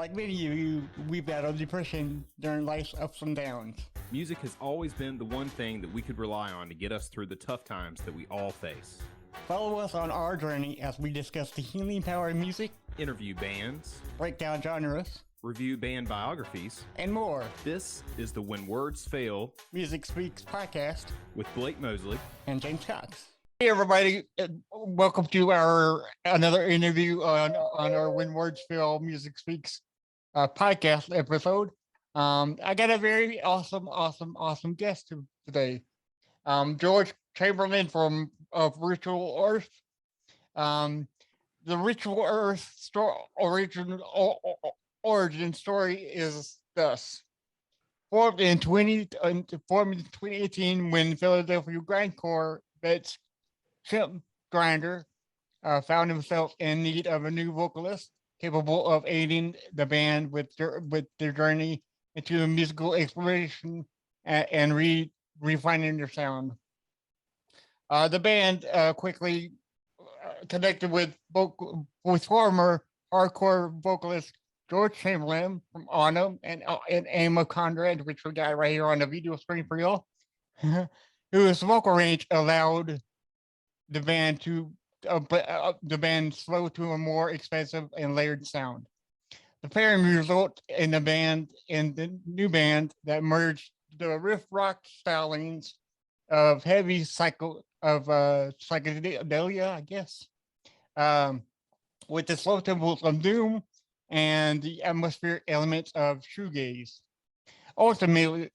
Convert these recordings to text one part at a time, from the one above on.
Like many of you, we battled depression during life's ups and downs. Music has always been the one thing that we could rely on to get us through the tough times that we all face. Follow us on our journey as we discuss the healing power of music, Interview bands, break down genres, review band biographies, and more. This is the When Words Fail Music Speaks podcast with Blake Mosley and James Cox. Hey everybody, welcome to our another interview on our When Words Fail Music Speaks podcast episode. I got a very awesome guest today. George Chamberlin from Ritual Earth. The Ritual Earth origin story is thus. Formed in 2018 when Philadelphia grindcore vets Chimp Grinder found himself in need of a new vocalist capable of aiding the band with their journey into musical exploration and refining their sound. The band quickly connected with former hardcore vocalist George Chamberlin from Autumn and Emma Conrad, which we got right here on the video screen for y'all, whose vocal range allowed the band slow to a more expensive and layered sound. The pairing result in the new band that merged the riff rock stylings of heavy psychedelia, I guess, with the slow tempos of doom and the atmospheric elements of shoegaze. Ultimately,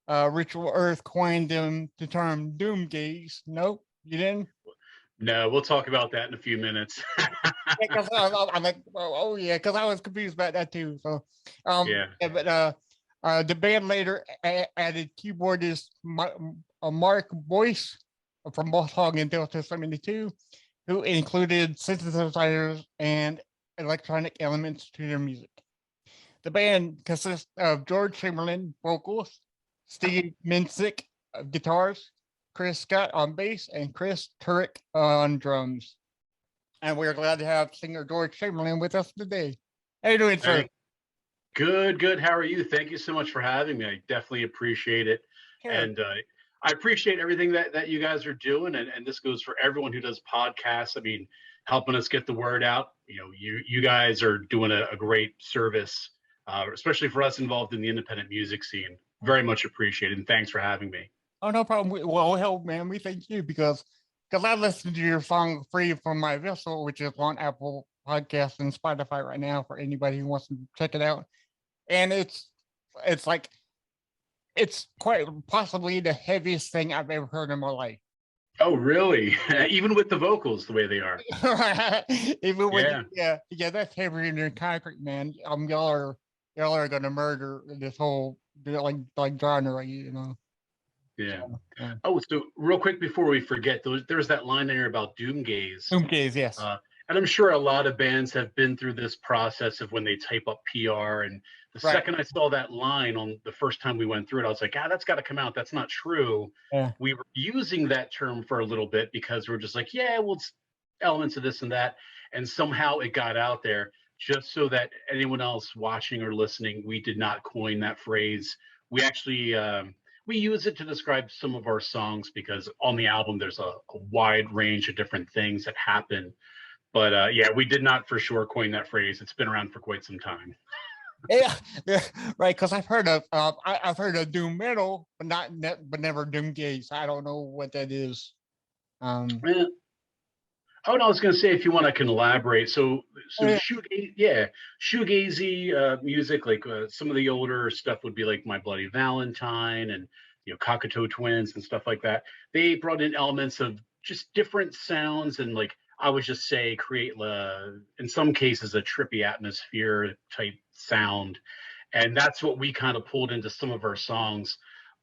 Ritual Earth coined the term doom gaze. Nope, you didn't? No, we'll talk about that in a few minutes. I'm like, oh yeah, because I was confused about that too. So, but the band later added keyboardist Mark Boyce from Mohawk in Delta 72, who included synthesizers and electronic elements to their music. The band consists of George Chamberlin vocals, Steve Minsick guitars, Chris Scott on bass, and Chris Turek on drums. And we're glad to have singer George Chamberlin with us today. How you doing, sir? Good. How are you? Thank you so much for having me. I definitely appreciate it. Sure. And I appreciate everything that you guys are doing. And this goes for everyone who does podcasts. I mean, helping us get the word out. You know, you guys are doing a great service, especially for us involved in the independent music scene. Very much appreciated, and thanks for having me. Oh, no problem. Well, hell, man, we thank you because I listened to your song "Free from My Vessel," which is on Apple Podcasts and Spotify right now for anybody who wants to check it out. And it's quite possibly the heaviest thing I've ever heard in my life. Oh, really? Even with the vocals the way they are. Even with yeah, that's heavier than concrete, man. Y'all are gonna murder this whole like genre, you know. Yeah. Oh, so real quick before we forget, there's that line in there about doom gaze. Doom gaze, yes. And I'm sure a lot of bands have been through this process of when they type up PR. And the second I saw that line on the first time we went through it, I was like, that's got to come out. That's not true. Yeah. We were using that term for a little bit because we're just like, it's elements of this and that. And somehow it got out there just so that anyone else watching or listening, we did not coin that phrase. We actually, we use it to describe some of our songs because on the album, there's a wide range of different things that happen. But we did not for sure coin that phrase. It's been around for quite some time. Yeah, right. Because I've heard of doom metal, but never doom gaze. I don't know what that is. I was going to say if you want, I can elaborate. So shoegazy music, like some of the older stuff would be like My Bloody Valentine and Cockatoo Twins and stuff like that. They brought in elements of just different sounds and like. I would just say create, in some cases, a trippy atmosphere type sound. And that's what we kind of pulled into some of our songs.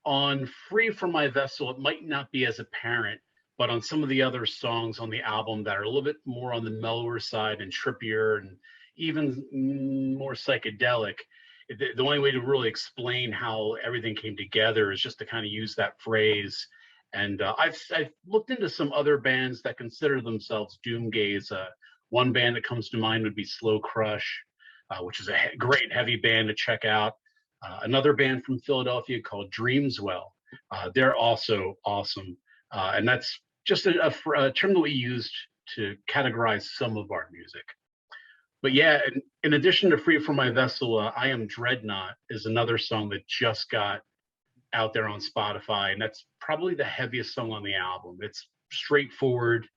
On Free From My Vessel, it might not be as apparent, but on some of the other songs on the album that are a little bit more on the mellower side and trippier and even more psychedelic, the only way to really explain how everything came together is just to kind of use that phrase. And I've looked into some other bands that consider themselves doom gaze. One band that comes to mind would be Slow Crush. which is a great heavy band to check out. Another band from Philadelphia called Dreamswell. They're also awesome. And that's just a term that we used to categorize some of our music. But yeah, in addition to Free From My Vessel, I Am Dreadnought is another song that just got out there on Spotify. And that's probably the heaviest song on the album. It's straightforward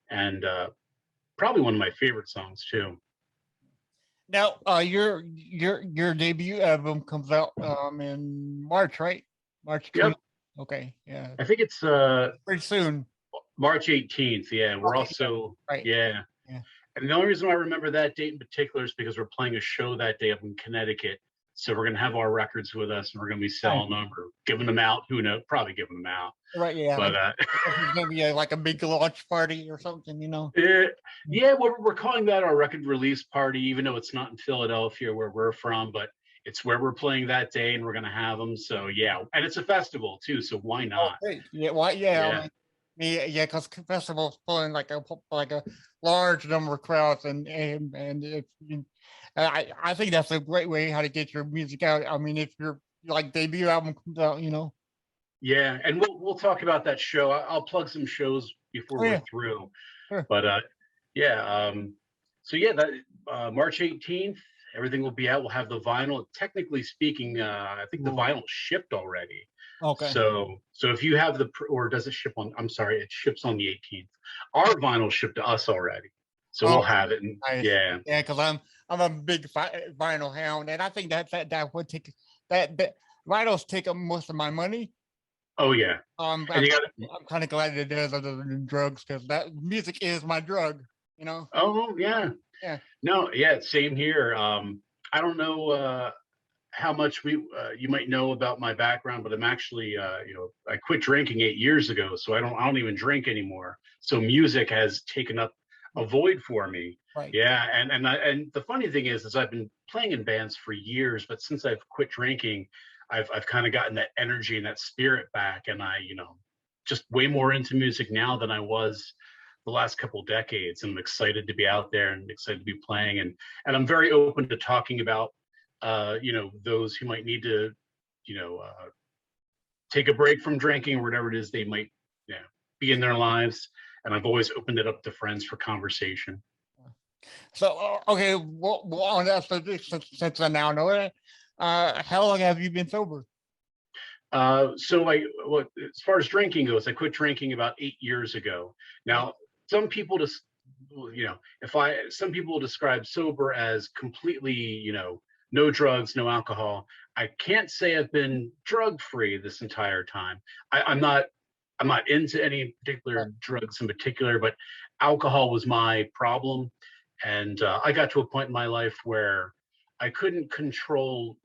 and probably one of my favorite songs too. Now, your debut album comes out in March, right? March 20th. Yep. Okay, yeah. I think it's pretty soon. March 18th. Yeah, we're also right. Yeah. And the only reason why I remember that date in particular is because we're playing a show that day up in Connecticut. So we're gonna have our records with us, and we're gonna be selling them or giving them out. Who knows? Probably giving them out. Right. Yeah. But it's gonna be like a big launch party or something, you know. Yeah. We're calling that our record release party, even though it's not in Philadelphia where we're from, but it's where we're playing that day, and we're gonna have them. So yeah, and it's a festival too. So why not? Oh, yeah. Why? Yeah. Yeah, because festivals pulling like a large number of crowds, and if I think that's a great way how to get your music out. I mean, if your like debut album comes out, you know. Yeah, and we'll talk about that show. I'll plug some shows before we're through. Sure. But so yeah, that March 18th, everything will be out. We'll have the vinyl. Technically speaking, I think the vinyl shipped already. Okay. So if you have or does it ship on? I'm sorry, it ships on the 18th. Our vinyl shipped to us already, so we'll have it. And, nice. Yeah, because I'm a big vinyl hound, and I think that would take that vinyls take up most of my money. Oh yeah. I'm kind of glad it does, other than drugs, because that music is my drug. You know. Oh yeah. Yeah. No, yeah, same here. I don't know how much you might know about my background, but I'm actually I quit drinking 8 years ago, so I don't even drink anymore. So music has taken up a void for me. Right. Yeah, and the funny thing is I've been playing in bands for years, but since I've quit drinking, I've kind of gotten that energy and that spirit back, and I just way more into music now than I was the last couple decades. And I'm excited to be out there and excited to be playing, and I'm very open to talking about those who might need to take a break from drinking or whatever it is they might be in their lives. And I've always opened it up to friends for conversation. So okay, well on that subject, since I now know it, how long have you been sober? So as far as drinking goes, I quit drinking about 8 years ago. Now, some people just, some people describe sober as completely, no drugs, no alcohol. I can't say I've been drug-free this entire time. I'm not into any particular drugs in particular, but alcohol was my problem. And I got to a point in my life where I couldn't control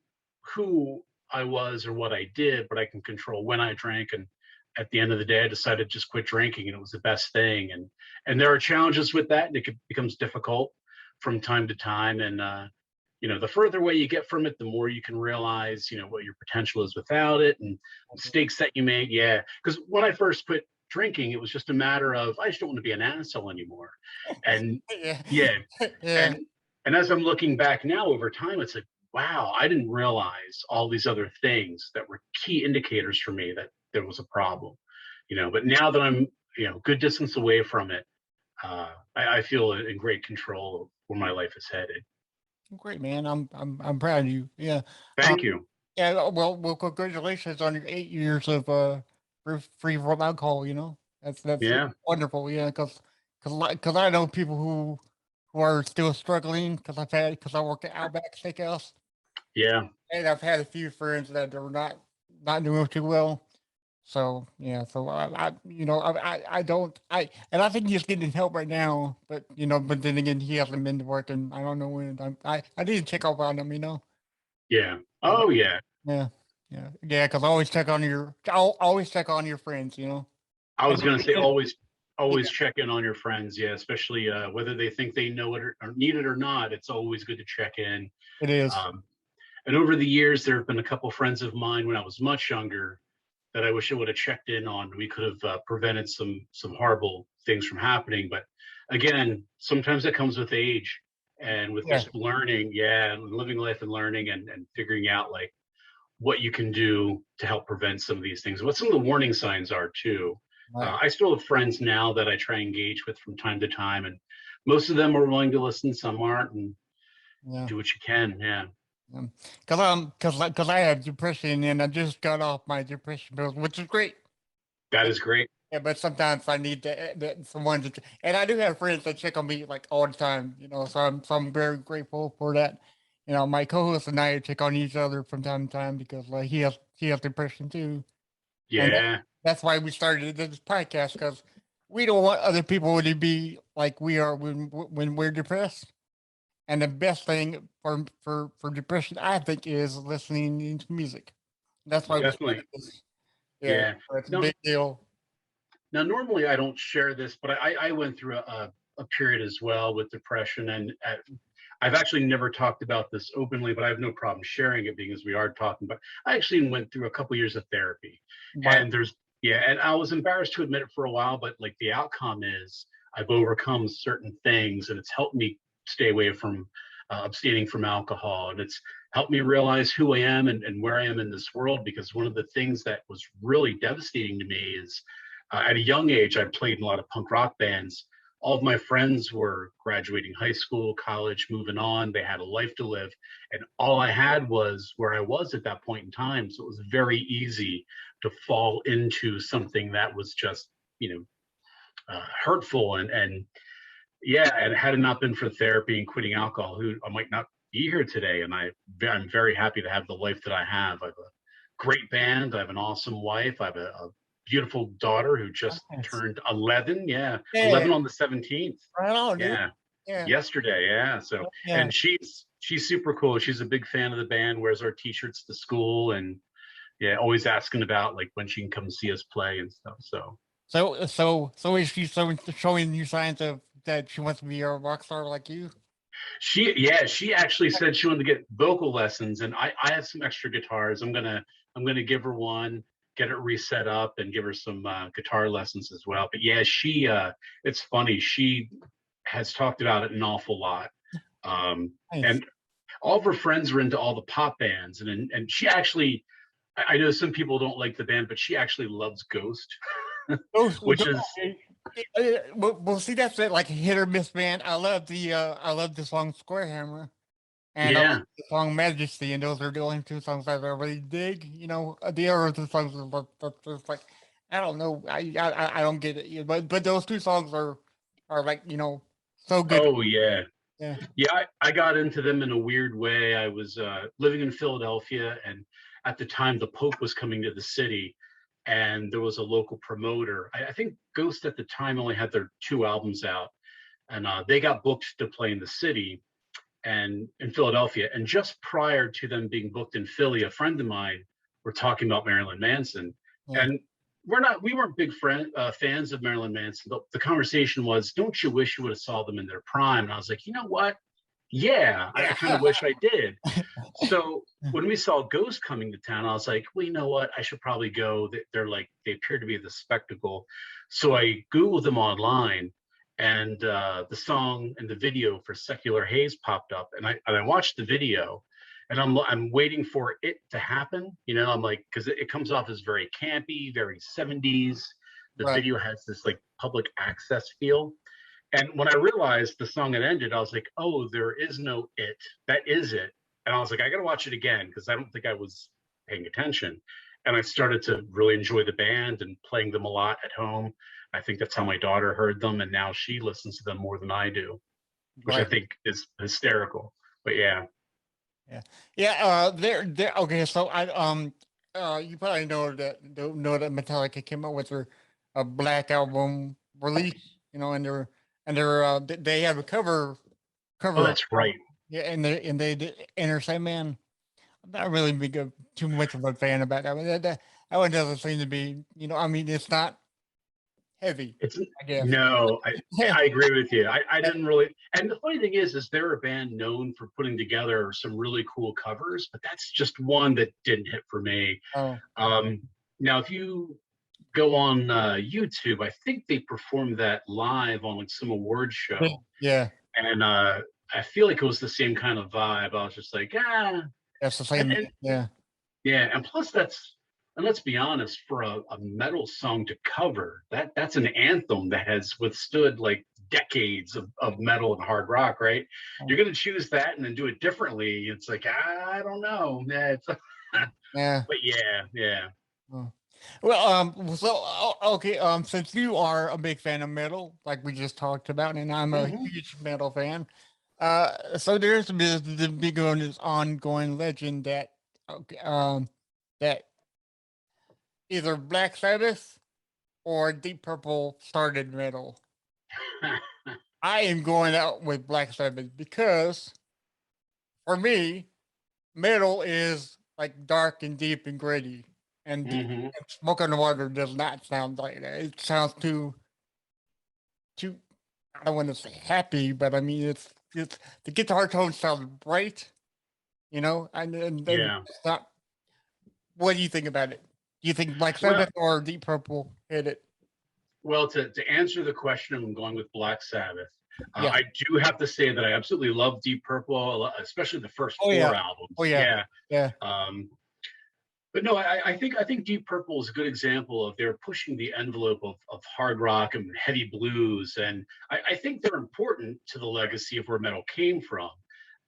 who I was or what I did, but I can control when I drank. And at the end of the day, I decided to just quit drinking, and it was the best thing. And there are challenges with that, and it becomes difficult from time to time. And the further away you get from it, the more you can realize, what your potential is without it, and mistakes that you made. Yeah, because when I first quit drinking, it was just a matter of I just don't want to be an asshole anymore. And and as I'm looking back now over time, it's like, wow, I didn't realize all these other things that were key indicators for me that there was a problem. But now that I'm good distance away from it, I feel in great control of where my life is headed. Great, man. I'm proud of you. Yeah. Thank you. Yeah. Well, congratulations on your 8 years of free from alcohol. That's wonderful. Yeah, because I know people who are still struggling, because I work at Outback Steakhouse. Yeah. And I've had a few friends that are not doing too well. So yeah, so I think he's getting help right now, but then again, he hasn't been to work, and I don't know when. I need to check up on him, Yeah. Oh yeah. Yeah. Because I always check on your friends, I was gonna say always check in on your friends, yeah, especially whether they think they know it or need it or not. It's always good to check in. It is. And over the years, there have been a couple friends of mine when I was much younger that I wish I would have checked in on. We could have prevented some horrible things from happening. But again, sometimes that comes with age. and with just learning, and living life and learning and figuring out like what you can do to help prevent some of these things, what some of the warning signs are too. Right. I still have friends now that I try and engage with from time to time, and most of them are willing to listen, some aren't, and do what you can. Because I have depression and I just got off my depression pills, which is great. That is great. Yeah, but sometimes I need someone to, and I do have friends that check on me like all the time, so I'm very grateful for that. My co-host and I check on each other from time to time because like he has depression too. And that's why we started this podcast, because we don't want other people to be like we are when we're depressed. And the best thing for depression, I think, is listening to music. That's why definitely. It's a big deal. Now, normally I don't share this, but I went through a period as well with depression, and I've actually never talked about this openly, but I have no problem sharing it because we are talking. But I actually went through a couple years of therapy, and and I was embarrassed to admit it for a while, but like the outcome is I've overcome certain things, and it's helped me stay away from abstaining from alcohol, and it's helped me realize who I am and where I am in this world. Because one of the things that was really devastating to me is at a young age, I played in a lot of punk rock bands. All of my friends were graduating high school, college, moving on. They had a life to live. And all I had was where I was at that point in time. So it was very easy to fall into something that was just, hurtful. And had it not been for therapy and quitting alcohol, I might not be here today. And I'm very happy to have the life that I have. I have a great band. I have an awesome wife. I have a beautiful daughter who just turned 11. 11 on the 17th. Right on, dude. Yesterday. So and she's super cool. She's a big fan of the band, wears our t-shirts to school, and always asking about like when she can come see us play and stuff. So is she showing you signs of that she wants to be a rock star like you? She actually said she wanted to get vocal lessons, and I have some extra guitars. I'm gonna give her one, get it reset up, and give her some guitar lessons as well. But she it's funny, she has talked about it an awful lot. Nice. And all of her friends were into all the pop bands, and she actually, I know some people don't like the band, but she actually loves Ghost. Which is well, see, that's it, like a hit or miss band. I love the song Square Hammer, and I love the song Majesty, and those are the only two songs I really dig. The other two songs are just like, I don't know, I don't get it, but those two songs are like, so good. Oh yeah. I got into them in a weird way. I was living in Philadelphia, and at the time the Pope was coming to the city, and there was a local promoter. I think Ghost at the time only had their 2 albums out, and they got booked to play in the city and in Philadelphia. And just prior to them being booked in Philly, a friend of mine were talking about Marilyn Manson, and we weren't big fans of Marilyn Manson. The conversation was, don't you wish you would have saw them in their prime? And I was like, you know what? I kind of wish I did. So when we saw Ghost coming to town, I was like, well, you know what? I should probably go. They appear to be the spectacle. So I Googled them online, and the song and the video for Secular Haze popped up, and I watched the video, and I'm waiting for it to happen. I'm like, because it comes off as very campy, very 70s. The video has this like public access feel. And when I realized the song had ended, I was like, oh, there is no it. That is it. And I was like, I got to watch it again, because I don't think I was paying attention. And I started to really enjoy the band and playing them a lot at home. I think that's how my daughter heard them, and now she listens to them more than I do, which I think is hysterical. But they're okay. So you probably know that Metallica came out with their Black Album release, and they have a cover. Oh, that's right. Yeah, and they did Enter Sandman. I'm not really too much of a fan about that. That one doesn't seem to be, it's not heavy. I agree with you. I didn't really. And the funny thing is they're a band known for putting together some really cool covers, but that's just one that didn't hit for me. Now, if you go on YouTube, I think they performed that live on like some award show. Yeah. And I feel like it was the same kind of vibe. I was just like, That's the same. Yeah. Yeah, and plus and let's be honest, for a metal song to cover, that's an anthem that has withstood like decades of metal and hard rock, right? You're gonna choose that and then do it differently. It's like, I don't know. Yeah, Yeah. but yeah. Oh. Well, okay, since you are a big fan of metal, like we just talked about, and I'm a huge metal fan, so there's the big one is ongoing legend that, okay, that either Black Sabbath or Deep Purple started metal. I am going out with Black Sabbath because, for me, metal is like dark and deep and gritty, and Smoke on the Water does not sound like that. It sounds too. I don't want to say happy, but I mean it's the guitar tone sounds bright, and Yeah. it's not. What do you think about it? Do you think Black Sabbath or Deep Purple hit it? Well, to answer the question, I'm going with Black Sabbath. Yeah. I do have to say that I absolutely love Deep Purple, especially the first four albums. Oh yeah. Yeah. But no, I think Deep Purple is a good example of they're pushing the envelope of hard rock and heavy blues, and I think they're important to the legacy of where metal came from.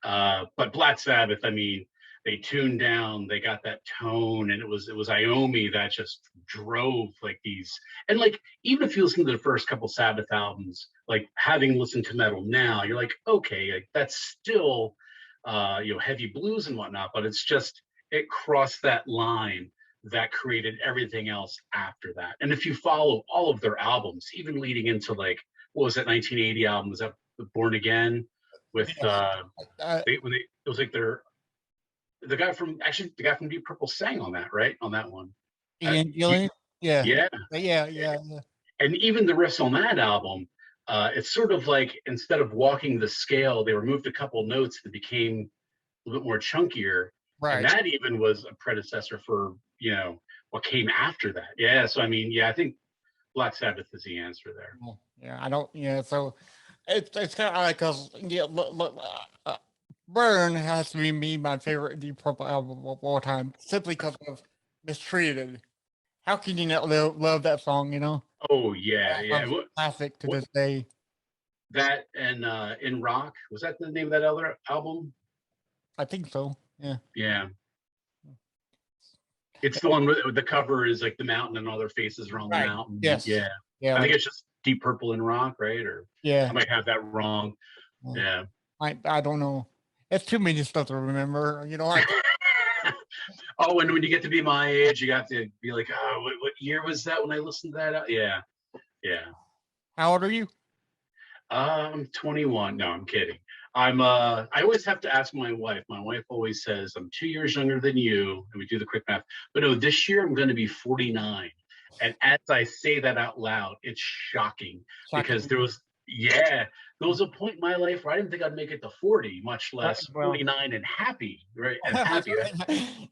But Black Sabbath, I mean, they tuned down, they got that tone, and it was Iommi that just drove like these. And like, even if you listen to the first couple Sabbath albums, like having listened to metal now, you're like, okay, like, that's still heavy blues and whatnot, but it's just, it crossed that line that created everything else after that. And if you follow all of their albums, even leading into like, what was that 1980 album? Was that Born Again? With it was like the guy from Deep Purple sang on that, right? On that one. Ian Gillan? Yeah. Yeah. And even the riffs on that album, it's sort of like, instead of walking the scale, they removed a couple notes that became a little bit more chunkier. Right. And that even was a predecessor for, what came after that. Yeah. So, I mean, I think Black Sabbath is the answer there. So it's kind of like, because, Burn has to be my favorite Deep Purple album of all time, simply because of Mistreated. How can you not love that song, Oh, yeah. Classic to this day. That and In Rock, was that the name of that other album? I think so. Yeah. Yeah. It's the one where the cover is like the mountain and all their faces are on the mountain. Yes. Yeah. I think it's just Deep Purple and Rock, right? Or I might have that wrong. Yeah. I don't know. It's too many stuff to remember. Oh, and when you get to be my age, you have to be like, oh, what year was that when I listened to that? Yeah. How old are you? I'm 21. No, I'm kidding. I always have to ask my wife. My wife always says, I'm 2 years younger than you. And we do the quick math. But no, this year I'm going to be 49. And as I say that out loud, it's shocking. Because there was a point in my life where I didn't think I'd make it to 40, much less 49 and happy, right? And happy.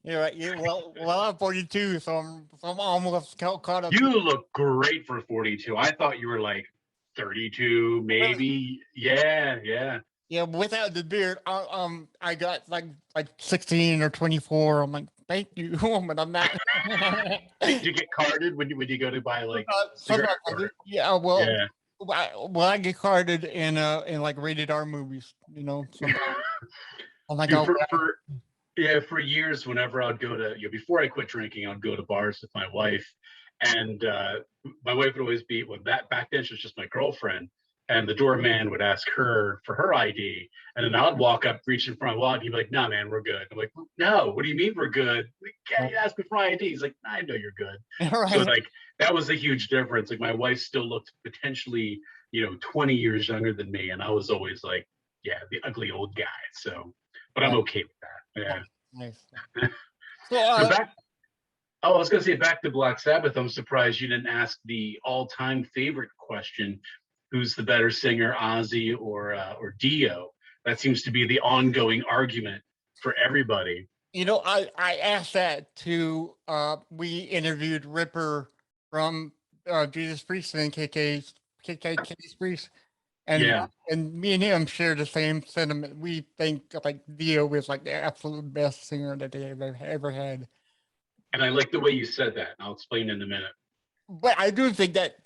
You're right. Well, I'm 42, so I'm almost caught up. You look great for 42. I thought you were like 32, maybe. Yeah. Yeah, without the beard, I got like 16 or 24. I'm like, thank you, but I'm not. Did you get carded when you go to buy like cigarettes? I get carded in like rated R movies, I'm like, for years, whenever I'd go to, before I quit drinking, I'd go to bars with my wife, and my wife would always be, back then she was just my girlfriend, and the doorman would ask her for her ID, and then I'd walk up, reach in front of my wallet, he'd be like, "Nah, man, we're good." I'm like, "No, what do you mean we're good? Can't you ask me for my ID?" He's like, "I know you're good." Right. So like, that was a huge difference. Like, my wife still looked potentially, 20 years younger than me, and I was always like, the ugly old guy. So, but I'm okay with that. Yeah. Nice. So I was going to say, back to Black Sabbath. I'm surprised you didn't ask the all-time favorite question: who's the better singer, Ozzy or Dio? That seems to be the ongoing argument for everybody. I asked that to, we interviewed Ripper from Judas Priest and KK's Priest, And and me and him share the same sentiment. We think like Dio is like the absolute best singer that they ever had. And I like the way you said that. I'll explain in a minute. But I do think that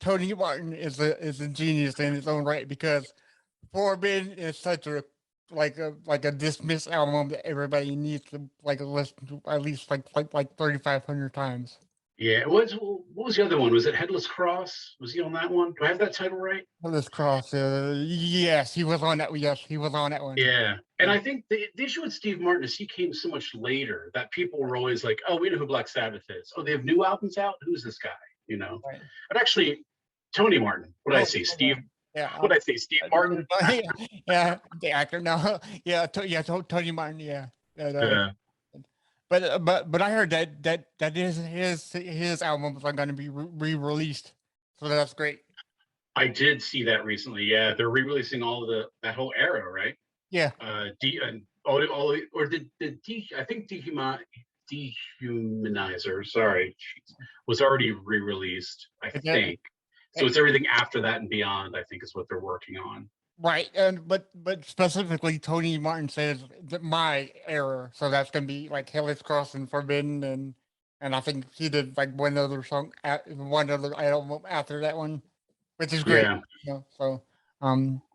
Tony Martin is a genius in his own right, because Forbidden is such a like a dismissed album that everybody needs to like listen to at least like 3,500 times. Yeah, what was the other one? Was it Headless Cross? Was he on that one? Do I have that title right? Let's cross. Yes, he was on that. Yes, he was on that one. Yeah. And I think the issue with Steve Martin is he came so much later that people were always like, oh, we know who Black Sabbath is. Oh, they have new albums out? Who's this guy? You know? Right. But actually, Tony Martin. What did I say? Steve? Yeah. What did I say? Steve Martin? Yeah, the actor. No, yeah, Tony Martin. Yeah. Yeah. But I heard that is his albums are going to be re-released, so that's great. I did see that recently. Yeah, they're re-releasing all of that whole era, right? Yeah. Or did I think Dehumanizer, sorry, was already re-released, I think. So it's everything after that and beyond, I think, is what they're working on. Right, and but specifically, Tony Martin says that my era, so that's gonna be like Hellish Cross and Forbidden, and I think he did like one other song, one other album after that one, which is great. Yeah. You know, so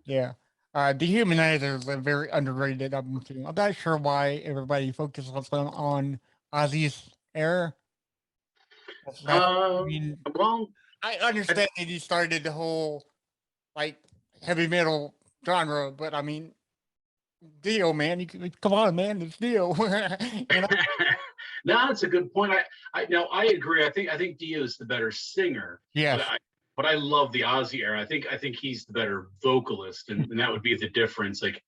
yeah. Dehumanizer is a very underrated album too. I'm not sure why everybody focuses on Ozzy's era. I mean, Well, I understand that he started the whole like heavy metal genre, but I mean, Dio, man, come on, man, it's Dio. You know? No, that's a good point. I agree. I think Dio is the better singer. Yeah. But I love the Ozzy era. I think he's the better vocalist, and that would be the difference. Like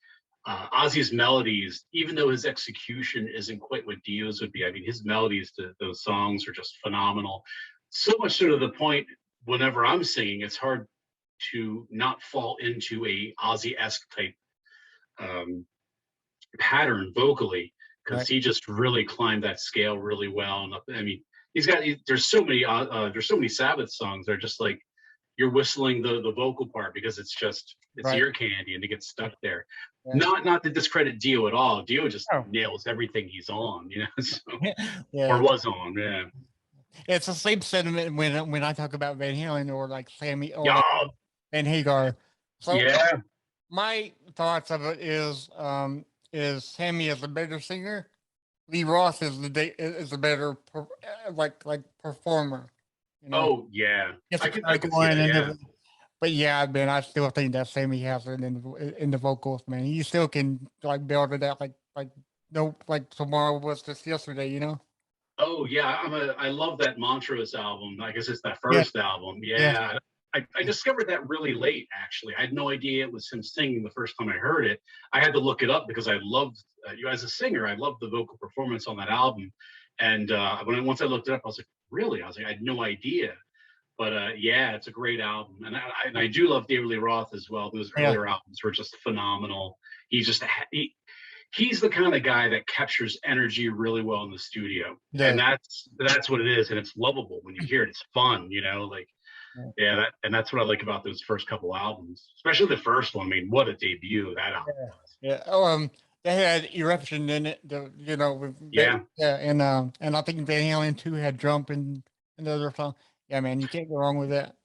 Ozzy's melodies, even though his execution isn't quite what Dio's would be. I mean, his melodies to those songs are just phenomenal. So much so to the point, whenever I'm singing, it's hard to not fall into a Ozzy-esque type pattern vocally, because he just really climbed that scale really well. And I mean, there's so many Sabbath songs that are just like you're whistling the vocal part because it's ear candy and it gets stuck there. Yeah. Not to discredit Dio at all. Dio just nails everything he's on, you know, so, or was on. Yeah. It's the same sentiment when I talk about Van Halen or like Sammy or Van Hagar. So my thoughts of it is Sammy is a better singer. Lee Roth is a better performer. You know? Oh yeah, I can see that, but yeah, man, I still think that Sammy has it in the vocals, man. He still can like build it out like tomorrow was just yesterday, you know. Oh yeah, I love that Montrose album. I guess it's that first album. Yeah. I discovered that really late, actually. I had no idea it was him singing the first time I heard it. I had to look it up because I loved you as a singer. I loved the vocal performance on that album. And once I looked it up, I was like, really? I was like, I had no idea. But yeah, it's a great album. And I do love David Lee Roth as well. Those earlier albums were just phenomenal. He's the kind of guy that captures energy really well in the studio. Yeah. And that's what it is. And it's lovable when you hear it. It's fun, you know, like, that's what I like about those first couple albums, especially the first one. I mean, what a debut that album was. Yeah. Oh, they had Eruption in it, and I think Van Halen 2 had Jump and another song. Yeah, man, you can't go wrong with that.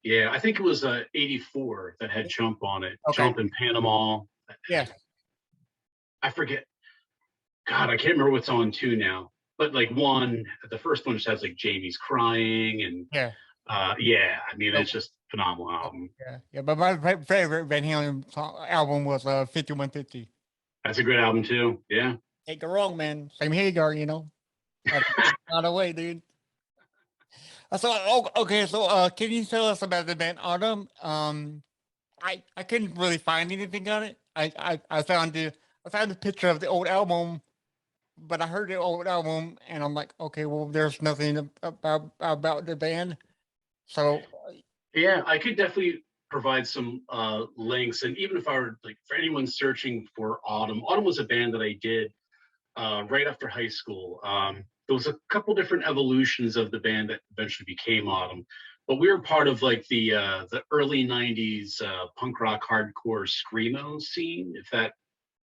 Yeah, I think it was 84 that had Jump on it. Okay. Jump in Panama. Yeah. I forget. God, I can't remember what's on 2 now. But like the first one just has like Jamie's crying and I mean, it's just a phenomenal album. Yeah, but my favorite Van Halen album was 5150. That's a great album too. Yeah. Can't go wrong, man. Same Hagar, you know. Not away, dude. So can you tell us about the band Autumn? I couldn't really find anything on it. I found the picture of the old album, but I heard the old album and I'm like, okay, well, there's nothing about the band. So yeah, I could definitely provide some links, and even if I were like for anyone searching for Autumn was a band that I did right after high school. There was a couple different evolutions of the band that eventually became Autumn, but we were part of like the early '90s punk rock hardcore screamo scene, if that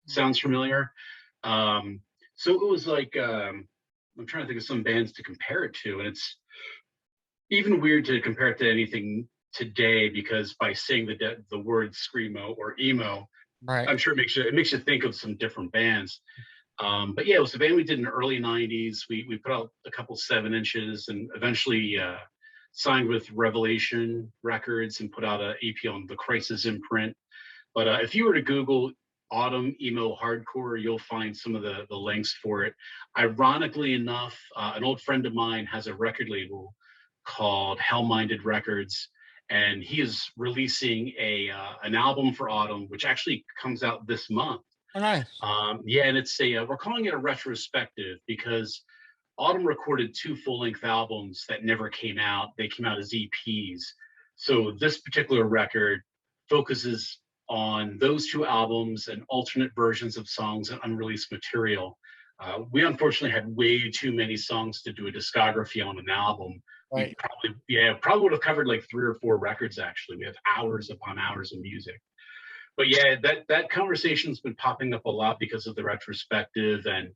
sounds familiar. So it was like I'm trying to think of some bands to compare it to, and it's even weird to compare it to anything today because by saying the word screamo or emo, right. I'm sure it makes you think of some different bands. But yeah, it was a band we did in the early '90s. We put out a couple 7-inches and eventually signed with Revelation Records and put out an EP on the Crisis imprint. But if you were to Google Autumn emo hardcore, you'll find some of the links for it. Ironically enough, an old friend of mine has a record label called Hell-Minded Records, and he is releasing an album for Autumn, which actually comes out this month. Oh, nice. Yeah, and it's we're calling it a retrospective because Autumn recorded 2 full-length albums that never came out. They came out as EPs. So this particular record focuses on those 2 albums and alternate versions of songs and unreleased material. We unfortunately had way too many songs to do a discography on an album. Right. We probably would have covered like 3 or 4 records actually. We have hours upon hours of music. But yeah, that conversation's been popping up a lot because of the retrospective, and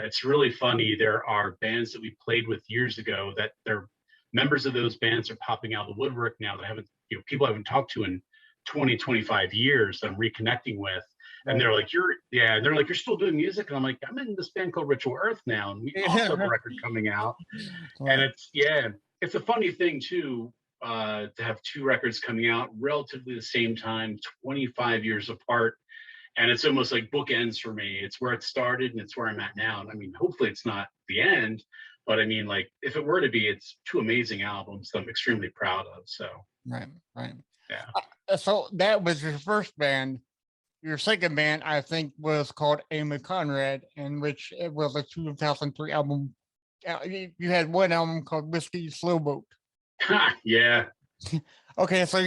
it's really funny. There are bands that we played with years ago that they're members of those bands are popping out of the woodwork now that people haven't talked to in 20, 25 years that I'm reconnecting with. And they're like, you're still doing music? And I'm like, I'm in this band called Ritual Earth now, and we also have a record coming out. And it's a funny thing too, to have 2 records coming out relatively the same time, 25 years apart. And it's almost like bookends for me. It's where it started and it's where I'm at now. And I mean, hopefully it's not the end, but I mean, like if it were to be, it's 2 amazing albums that I'm extremely proud of. So right. Yeah. So that was your first band. Your second band, I think, was called Amy Conrad, in which it was a 2003 album. You had one album called Whiskey Slow Boat. Yeah. Okay, so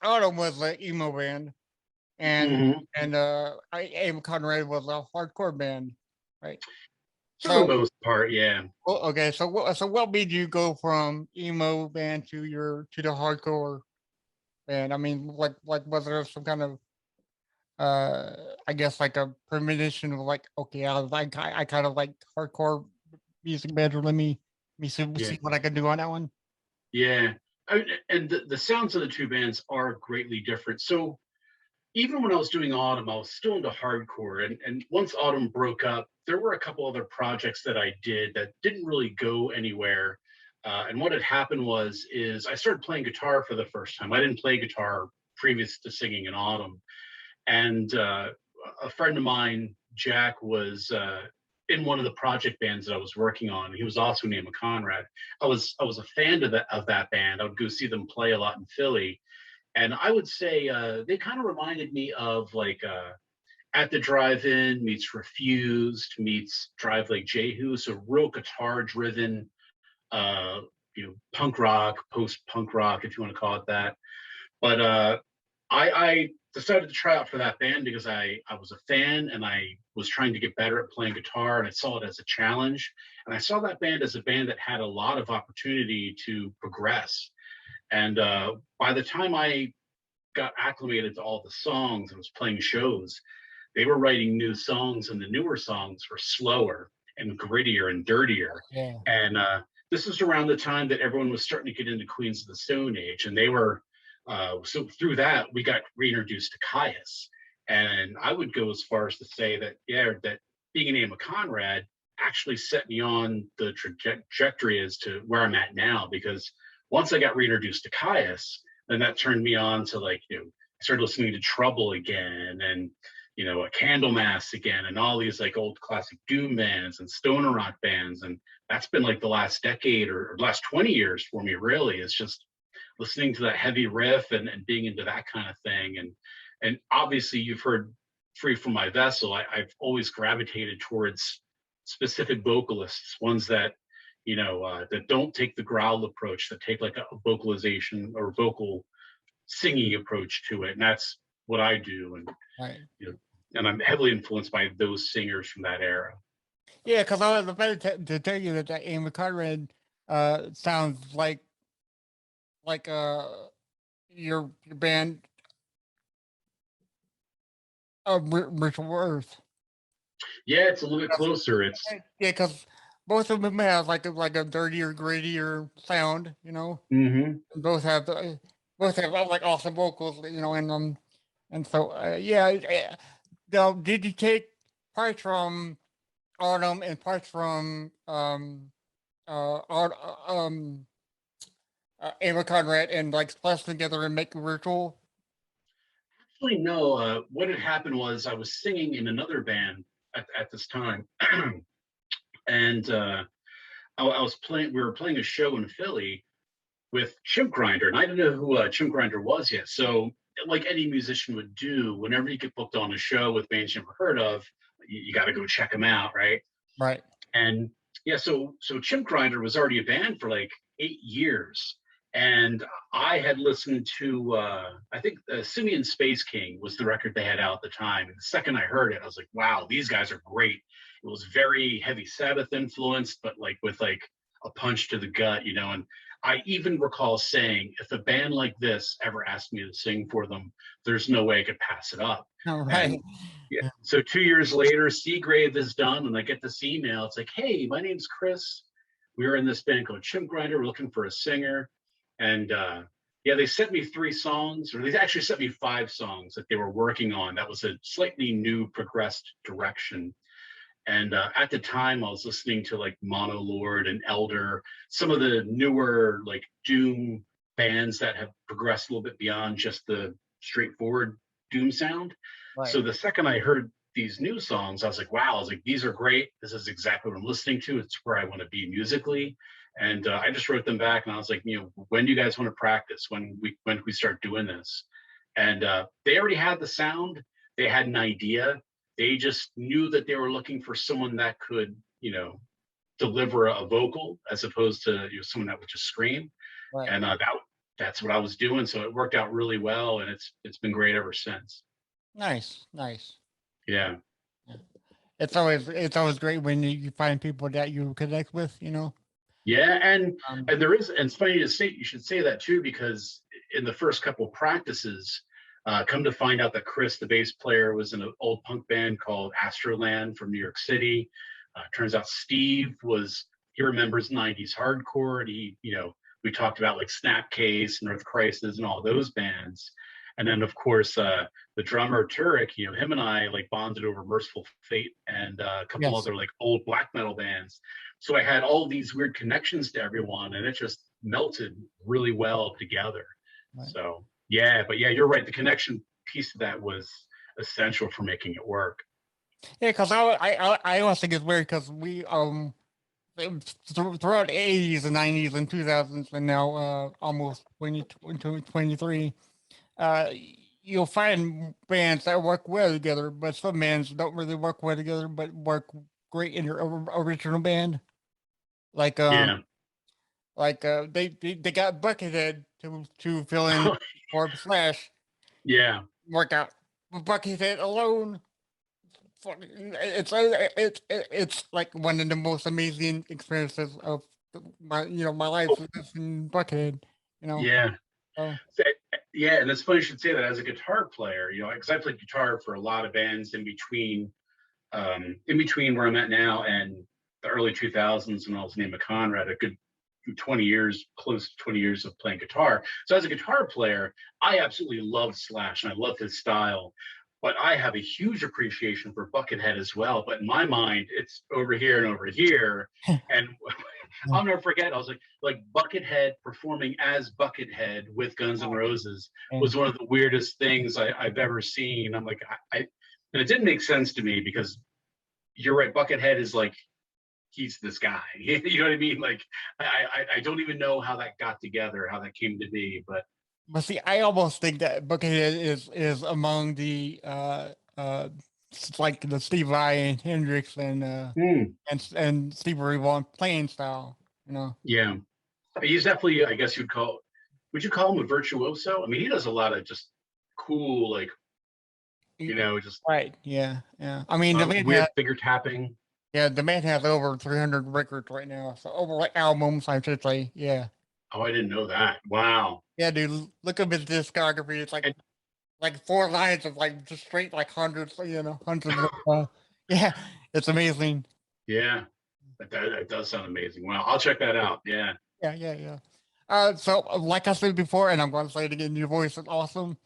Autumn was an emo band, and Amy Conrad was a hardcore band, right? For the most part, yeah. Well, okay, so what made you go from emo band to the hardcore band? I mean, like was there some kind of I guess like a premonition of like, okay, I kind of like hardcore music better. Let me see what I can do on that one. Yeah. And the sounds of the 2 bands are greatly different. So even when I was doing Autumn, I was still into hardcore. And once Autumn broke up, there were a couple other projects that I did that didn't really go anywhere. And what had happened is I started playing guitar for the first time. I didn't play guitar previous to singing in Autumn. And a friend of mine, Jack, was in one of the project bands that I was working on. He was also named Conrad. I was a fan of that band. I would go see them play a lot in Philly. And I would say they kind of reminded me of like At the Drive-In meets Refused meets Drive Like Jehu. So real guitar-driven, punk rock, post-punk rock, if you want to call it that. But I decided to try out for that band because I was a fan and I was trying to get better at playing guitar, and I saw it as a challenge. And I saw that band as a band that had a lot of opportunity to progress. And by the time I got acclimated to all the songs and was playing shows, they were writing new songs, and the newer songs were slower and grittier and dirtier. Yeah. And this was around the time that everyone was starting to get into Queens of the Stone Age, and they were so through that we got reintroduced to Caius. And I would go as far as to say that that being a name of Conrad actually set me on the trajectory as to where I'm at now, because once I got reintroduced to Caius, then that turned me on to I started listening to Trouble again, and a Candlemass again, and all these like old classic doom bands and stoner rock bands. And that's been like the last decade or last 20 years for me, really. It's just listening to that heavy riff and being into that kind of thing. And obviously you've heard Free From My Vessel. I've always gravitated towards specific vocalists, ones that that don't take the growl approach, that take like a vocalization or vocal singing approach to it. And that's what I do. And right. And I'm heavily influenced by those singers from that era. Yeah, because I was about to tell you that Amy Conrad, sounds like your band Ritual Earth. Yeah, it's a little bit closer. It's Yeah, because both of them have like a dirtier, grittier sound, you know. Both have like awesome vocals, you know, and so yeah. Now, did you take parts from Autumn and parts from Ava Conrad and like splash together and make a Ritual? actually no. What had happened was I was singing in another band at this time, and I was playing. We were playing a show in Philly with Chimp Grinder, and I didn't know who Chimp Grinder was yet. So, like any musician would do, whenever you get booked on a show with bands you never heard of, you got to go check them out, right? Right. And yeah, so Chimp Grinder was already a band for like 8 years, and I had listened to I think Simeon Space King was the record they had out at the time. And the second I heard it, I was like, wow, these guys are great. It was very heavy Sabbath influenced, but like with like a punch to the gut, you know. And I even recall saying, if a band like this ever asked me to sing for them, there's no way I could pass it up. All And right. yeah, so 2 years later, Seagrave is done, and I get this email. It's like, hey, my name's Chris. We were in this band called Chimp Grinder. We're looking for a singer. And yeah, they sent me 3 songs, or they actually sent me 5 songs that they were working on. That was a slightly new, progressed direction. And at the time, I was listening to like Monolord and Elder, some of the newer like Doom bands that have progressed a little bit beyond just the straightforward Doom sound. Right. So the second I heard these new songs, I was like, wow, I was like, these are great. This is exactly what I'm listening to. It's where I want to be musically. And I just wrote them back and I was like, you know, when do you guys want to practice? When we start doing this? And they already had the sound. They had an idea. They just knew that they were looking for someone that could, you know, deliver a vocal as opposed to, you know, someone that would just scream. Right. And that's what I was doing. So it worked out really well, and it's been great ever since. Nice. Yeah. It's always great when you find people that you connect with, you know. Yeah, and Um, there is, and it's funny to say, you should say that too, because in the first couple of practices, come to find out that Chris, the bass player, was in an old punk band called Astroland from New York City. Turns out Steve he remembers 90s hardcore, and he, you know, we talked about like Snapcase and Earth Crisis and all those bands. And then of course the drummer Turek, you know, him and I like bonded over Merciful Fate and a couple yes. other like old black metal bands. So I had all these weird connections to everyone, and it just melted really well together. Right. So yeah, but yeah, you're right. The connection piece of that was essential for making it work. Yeah, because I always think it's weird because we throughout the 80s and 90s and 2000s and now almost 2023, you'll find bands that work well together, but some bands don't really work well together, but work great in your original band. Like Yeah. they got Buckethead to fill in for Slash Yeah. workout. Buckethead alone, it's like one of the most amazing experiences of my life is in Buckethead. You know. Yeah. So, Yeah, and it's funny you should say that as a guitar player, you know, because I played guitar for a lot of bands in between where I'm at now and the early 2000s when I was named Conrad, a good 20 years, close to 20 years of playing guitar. So as a guitar player, I absolutely love Slash and I love his style, but I have a huge appreciation for Buckethead as well. But in my mind, it's over here and over here. And I'll never forget, I was like Buckethead performing as Buckethead with Guns N' Roses was one of the weirdest things I've ever seen. I'm like, and it didn't make sense to me because you're right, Buckethead is like, he's this guy. You know what I mean? Like, I don't even know how that got together, how that came to be, but see, I almost think that Buckethead is among the like the Steve Vai and Hendrix and Steve Ray Vaughan playing style, you know. Yeah, he's definitely, I guess would you call him a virtuoso? I mean, he does a lot of just cool, like, you know, just right. Yeah. I mean, the weird finger tapping. Yeah, the man has over 300 records right now. So over like albums, I should say. Yeah. Oh, I didn't know that. Wow. Yeah, dude, look up his discography. It's And like 4 lines of like just straight like hundreds, hundreds of yeah, it's amazing. yeah, that does sound amazing. Wow, I'll check that out. Yeah. Yeah, yeah, yeah. So like I said before, and I'm going to say it again, your voice is awesome.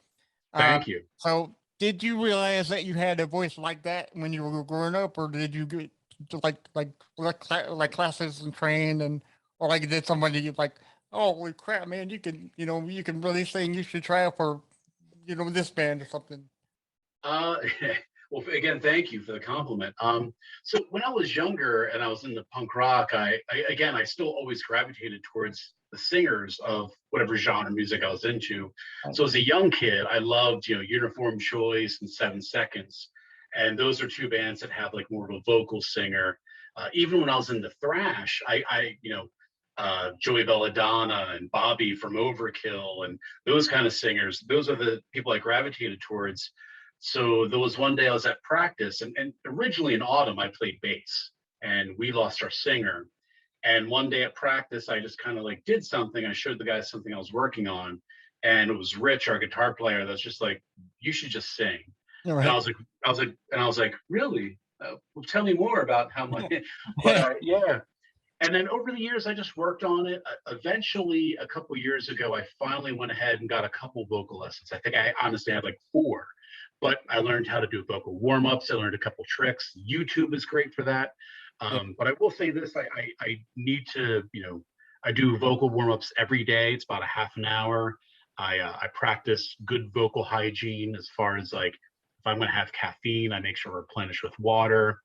Uh, Thank you. so did you realize that you had a voice like that when you were growing up, or did you get to like classes and train, and or like did somebody like, oh holy crap, man, you can really sing, you should try out for this band or something. Uh, well, again, thank you for the compliment. So when I was younger and I was into punk rock, I still always gravitated towards the singers of whatever genre music I was into. Right. So as a young kid, I loved, Uniform Choice and 7 Seconds, and those are two bands that have like more of a vocal singer. Even when I was into thrash, Joey Belladonna and Bobby from Overkill and those kind of singers. Those are the people I gravitated towards. So there was one day I was at practice, and originally in autumn I played bass, and we lost our singer. And one day at practice, I just kind of like did something. I showed the guys something I was working on, and it was Rich, our guitar player, that's just like, "You should just sing." All And right. I was like, "Really? Well, tell me more about how my." But yeah, and then over the years, I just worked on it. Eventually, a couple years ago, I finally went ahead and got a couple vocal lessons. I think I honestly had like four, but I learned how to do vocal warm ups. I learned a couple tricks. YouTube is great for that. Yeah. But I will say this: I need to, I do vocal warm ups every day. It's about a half an hour. I practice good vocal hygiene as far as like if I'm going to have caffeine, I make sure I replenish with water.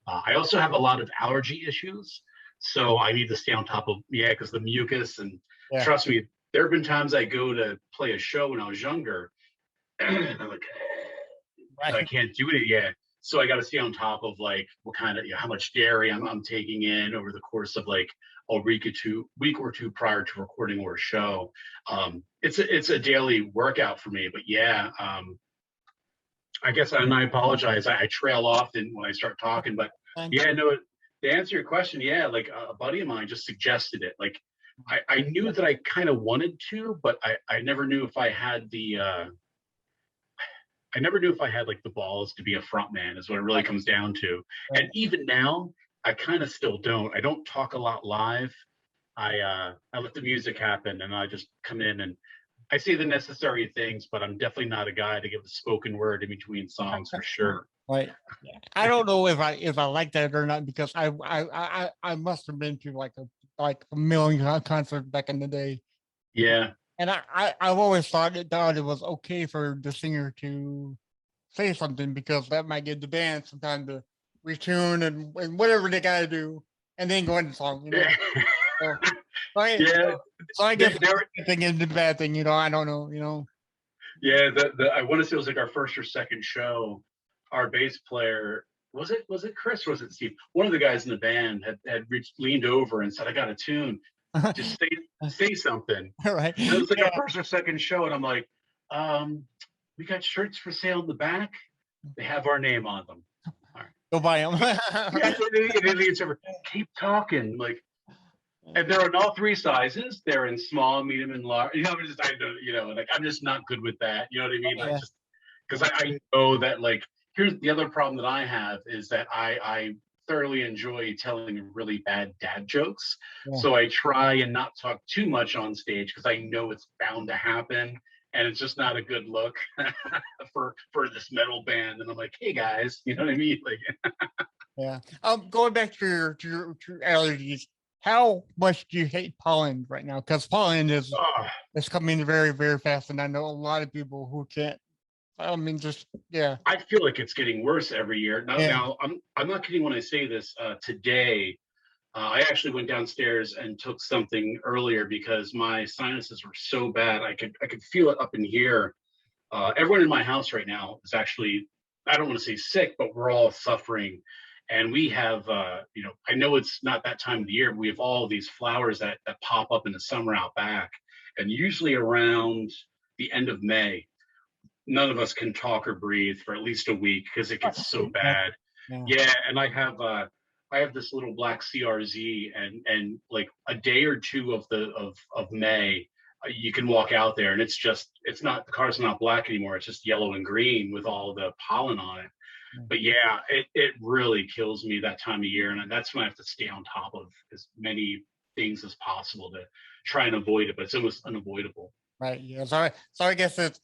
I also have a lot of allergy issues. So I need to stay on top of, yeah, because the mucus, and Yeah. trust me, there have been times I go to play a show when I was younger and I'm like, I Right. can't do it yet. So I got to stay on top of like what kind of, how much dairy I'm taking in over the course of like a week or two prior to recording or a show. It's a daily workout for me, but yeah, I guess, and I apologize. I trail off when I start talking, but Thank yeah, you. no. To answer your question, yeah, like a buddy of mine just suggested it. Like I knew that I kind of wanted to, but I never knew if I had I never knew if I had like the balls to be a front man is what it really comes down to. Right. And even now, I kind of still don't. I don't talk a lot live. I let the music happen and I just come in and I say the necessary things, but I'm definitely not a guy to give a spoken word in between songs for sure. Right. Yeah. I don't know if I like that or not because I must have been to like a million concerts back in the day. Yeah. And I've always thought it was okay for the singer to say something because that might give the band some time to retune and whatever they gotta do and then go into the song. So, right. Yeah. So I guess There, the thing is the bad thing, I don't know. yeah, I want to say it was like our first or second show. Our bass player, was it Chris or was it Steve? One of the guys in the band had leaned over and said, "I got a tune. Just say something." All right. And it was like Yeah. our first or second show, and I'm like, "We got shirts for sale in the back. They have our name on them." All right. Go buy them. Yeah, it's ever keep talking like. And they're in all three sizes. They're in small, medium, and large. Like I'm just not good with that. You know what I mean? Yeah. Because I know that like here's the other problem that I have is that I thoroughly enjoy telling really bad dad jokes. Yeah. So I try and not talk too much on stage because I know it's bound to happen. And it's just not a good look for this metal band. And I'm like, hey guys, you know what I mean? Like Yeah. Going back to your allergies, how much do you hate pollen right now? Because pollen oh, is coming very, very fast, and I know a lot of people who can't. I mean, just yeah, I feel like it's getting worse every year. Now, yeah. now I'm not kidding when I say this. Today, I actually went downstairs and took something earlier because my sinuses were so bad. I could feel it up in here. Everyone in my house right now is actually, I don't want to say sick, but we're all suffering. And we have, I know it's not that time of the year, but we have all these flowers that pop up in the summer out back. And usually around the end of May, none of us can talk or breathe for at least a week because it gets so Yeah. bad. Yeah. Yeah, and I have I have this little black CRZ, and like a day or two of May, you can walk out there, and it's not, the car's not black anymore. It's just yellow and green with all the pollen on it. But yeah, it really kills me that time of year, and that's when I have to stay on top of as many things as possible to try and avoid it. But it's almost unavoidable. Right. Yeah. So I guess it's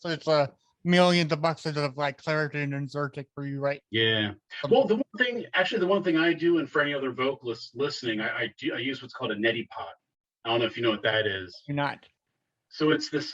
millions of bucks of like Claritin and Zyrtec for you, right? Yeah. Well, the one thing I do, and for any other vocalists listening, I use what's called a neti pot. I don't know if you know what that is. You're not. So it's this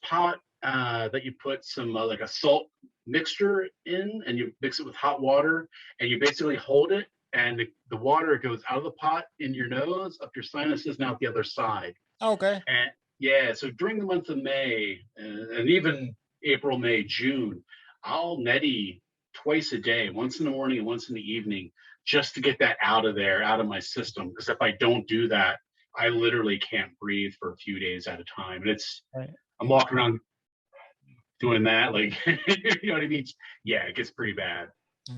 pot that you put some like a salt mixture in, and you mix it with hot water, and you basically hold it, and the water goes out of the pot in your nose, up your sinuses, and out the other side. Okay. And yeah, so during the month of May, and even April, May, June, I'll neti twice a day, once in the morning and once in the evening, just to get that out of there, out of my system. Because if I don't do that, I literally can't breathe for a few days at a time. And right. I'm walking around doing that, like, you know what I mean? Yeah, it gets pretty bad.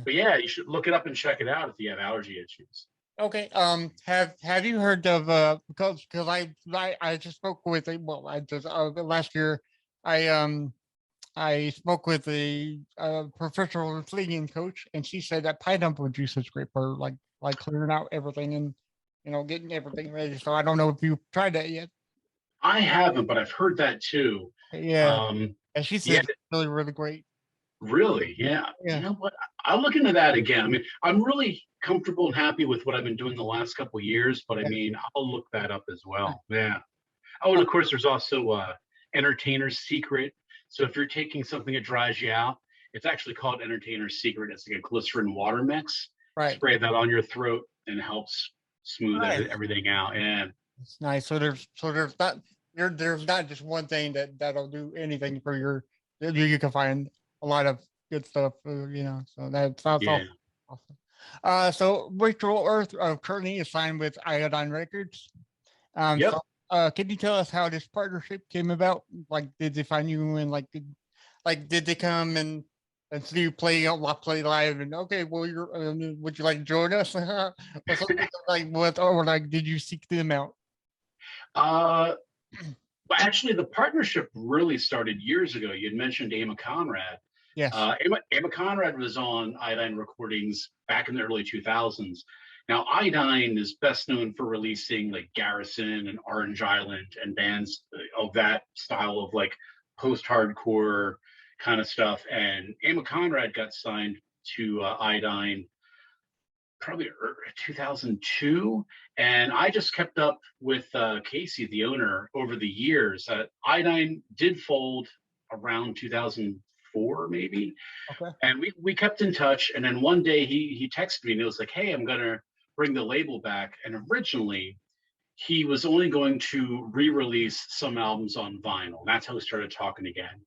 But yeah, you should look it up and check it out if you have allergy issues. Okay. Have you heard of because I just spoke with last year I spoke with a professional wrestling coach, and she said that pineapple juice is great for like clearing out everything and getting everything ready. So I don't know if you've tried that yet. I haven't, but I've heard that too. Yeah. And she said it's really, really great. Really? Yeah. You know what? I'll look into that again. I mean, I'm really comfortable and happy with what I've been doing the last couple of years, but I mean, I'll look that up as well. Yeah. Oh, and of course, there's also Entertainer's Secret. So if you're taking something that dries you out, it's actually called Entertainer's Secret. It's like a glycerin water mix. Right. Spray that on your throat, and it helps smooth everything out. And it's nice. So there's not just one thing that'll do anything for your. You can find a lot of good stuff, So that sounds awesome. So Rachel Earth currently is signed with Iodine Records. Yep. So, can you tell us how this partnership came about? Like, did they find you and did they come and see you play live? And okay, well, would you like to join us? Or something like what? Or like, did you seek them out? But actually, the partnership really started years ago. You'd mentioned Emma Conrad. Yes. Emma Conrad was on Iodine Recordings back in the early 2000s. Now, Iodine is best known for releasing like Garrison and Orange Island and bands of that style of like post-hardcore kind of stuff. And Emma Conrad got signed to Iodine probably 2002, and I just kept up with Casey, the owner, over the years. Iodine did fold around 2004, maybe. Okay. And we kept in touch. And then one day he texted me and it was like, "Hey, I'm gonna bring the label back." And originally, he was only going to re-release some albums on vinyl. That's how we started talking again.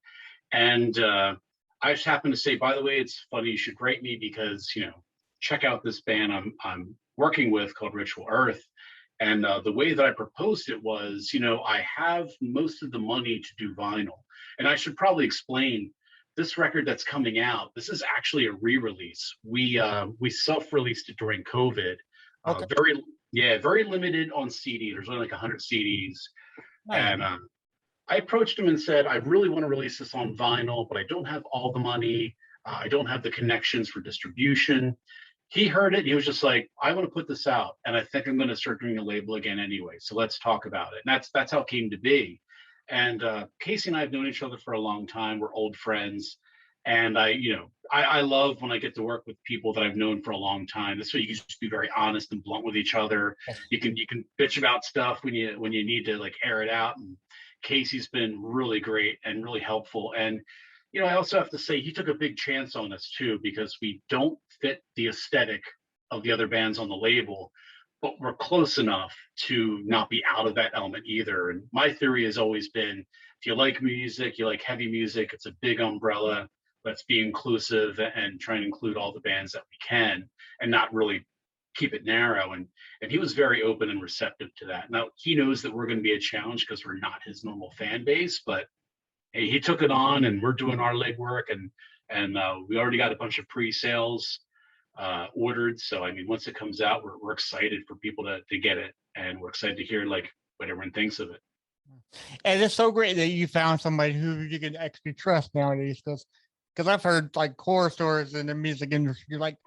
And I just happened to say, "By the way, it's funny you should write me because check out this band I'm working with called Ritual Earth." And the way that I proposed it was, I have most of the money to do vinyl. And I should probably explain this record that's coming out. This is actually a re-release. We self-released it during COVID. Okay. Very limited on CD. There's only like 100 CDs. Nice. And I approached him and said, "I really want to release this on vinyl, but I don't have all the money. I don't have the connections for distribution." He heard it. He was just like, "I want to put this out, and I think I'm going to start doing a label again anyway. So let's talk about it." And that's how it came to be. And Casey and I have known each other for a long time. We're old friends, and I love when I get to work with people that I've known for a long time. This way, you can just be very honest and blunt with each other. You can bitch about stuff when you need to like air it out. And Casey's been really great and really helpful. And I also have to say he took a big chance on us too, because we don't fit the aesthetic of the other bands on the label, but we're close enough to not be out of that element either. And my theory has always been, if you like music, you like heavy music, it's a big umbrella. Let's be inclusive and try and include all the bands that we can and not really keep it narrow. And he was very open and receptive to that. Now, he knows that we're going to be a challenge because we're not his normal fan base, but he took it on, and we're doing our legwork, and we already got a bunch of pre-sales ordered. So I mean, once it comes out, we're excited for people to get it, and we're excited to hear like what everyone thinks of it. And it's so great that you found somebody who you can actually trust nowadays, because I've heard like horror stories in the music industry, like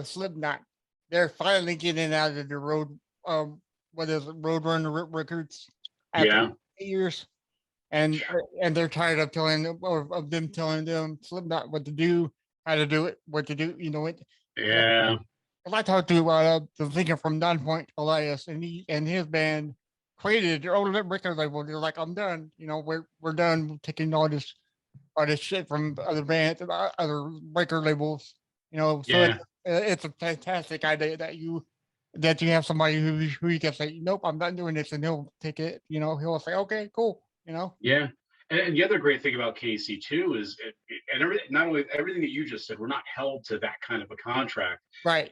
Slipknot. They're finally getting out of the road. What is it, Roadrunner Records? After Yeah. years, and they're tired of telling them, or of them telling them Slipknot what to do, how to do it, what to do. You know it. Yeah. I talked to the thinker from Nonpoint, Elias, and he and his band created their own record label. They're like, I'm done. You know, we're done taking all this shit from other bands and other record labels. You know, so Yeah. it's a fantastic idea that you have somebody who you can say, nope, I'm not doing this, and he'll take it. You know, he'll say, okay, cool. You know. Yeah. And the other great thing about Casey too is, and everything, not only everything that you just said, we're not held to that kind of a contract. Right.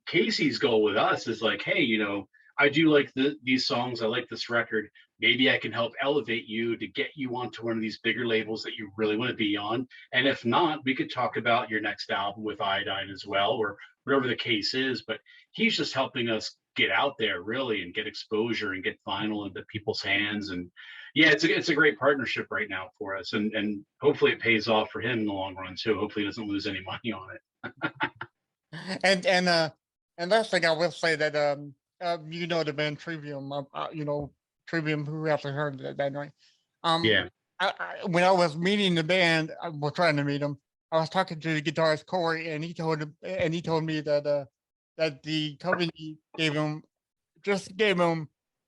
Casey's goal with us is like, hey, you know, I do like these songs. I like this record. Maybe I can help elevate you to get you onto one of these bigger labels that you really want to be on. And if not, we could talk about your next album with Iodine as well, or whatever the case is. But he's just helping us get out there really and get exposure and get vinyl into people's hands. And yeah, it's a great partnership right now for us. And hopefully it pays off for him in the long run too. Hopefully he doesn't lose any money on it. And last thing I will say that you know the band Trivium, you know Trivium, who hasn't heard that band, right? Yeah. When I was meeting the band, I was trying to meet them. I was talking to the guitarist Corey, and he told me that that the company gave him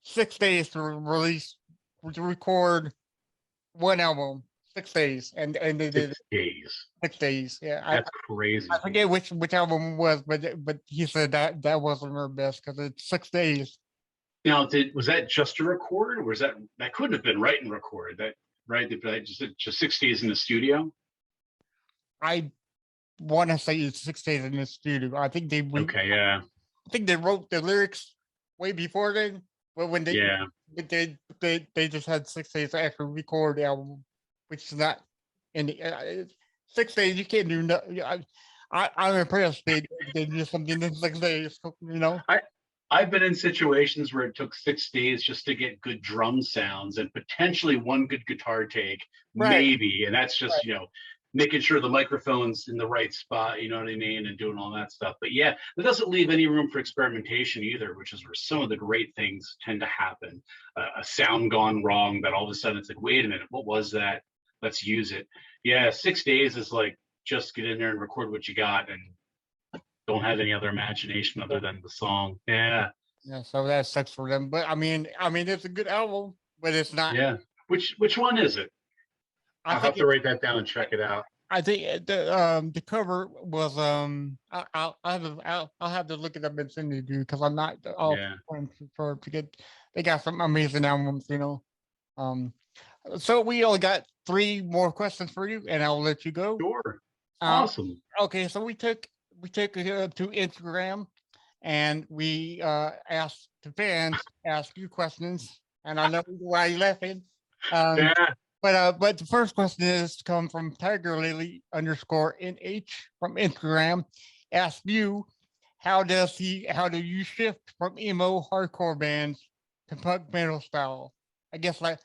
6 days to record one album. 6 days, and they did 6 days. 6 days. Yeah, That's crazy. I forget which album it was, but he said that wasn't their best because it's 6 days. Now, was that just a record, or was that couldn't have been write and record? That right? Just 6 days in the studio. I want to say it's 6 days in the studio. I think Okay, yeah. I think they wrote the lyrics way before then, but when they they just had 6 days to actually record the album, which is not in the 6 days. You can't do no. I'm impressed they did something in 6 days. You know. I've been in situations where it took 6 days just to get good drum sounds and potentially one good guitar take, maybe. And that's just, you know, making sure the microphone's in the right spot, you know what I mean? And doing all that stuff. But yeah, that doesn't leave any room for experimentation either, which is where some of the great things tend to happen. A sound gone wrong that all of a sudden it's like, wait a minute, what was that? Let's use it. Yeah, 6 days is like, just get in there and record what you got and don't have any other imagination other than the song. Yeah. Yeah, so that sucks for them. But I mean, it's a good album, but it's not. Yeah. Which one is it? I'll have to write that down and check it out. I think the cover was I'll have to look it up and send it to you because I'm not for to get. They got some amazing albums, you know. So we only got 3 more questions for you, and I'll let you go. Sure. Awesome. Okay, so we took it to Instagram, and we asked the fans ask you questions, and I know why you're laughing. Yeah. But the first question is come from Tiger Lily _NH from Instagram. Ask you, how do you shift from emo hardcore bands to punk metal style? I guess like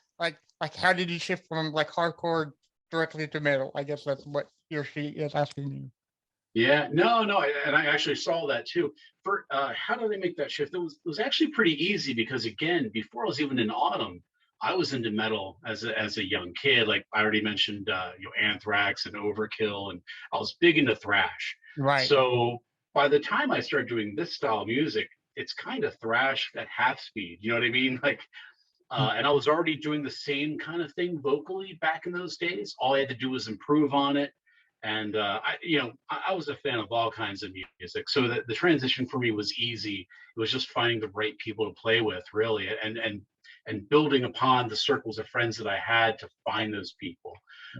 how did you shift from like hardcore directly to metal? I guess that's what he or she is asking you. Yeah, no, and I actually saw that too. For how do they make that shift? It was actually pretty easy because again, before I was even in Autumn, I was into metal as a young kid. Like I already mentioned, you know, Anthrax and Overkill, and I was big into thrash. Right. So by the time I started doing this style of music, it's kind of thrash at half speed. You know what I mean? Like, and I was already doing the same kind of thing vocally back in those days. All I had to do was improve on it. And I was a fan of all kinds of music, so the transition for me was easy. It was just finding the right people to play with, really, and building upon the circles of friends that I had to find those people.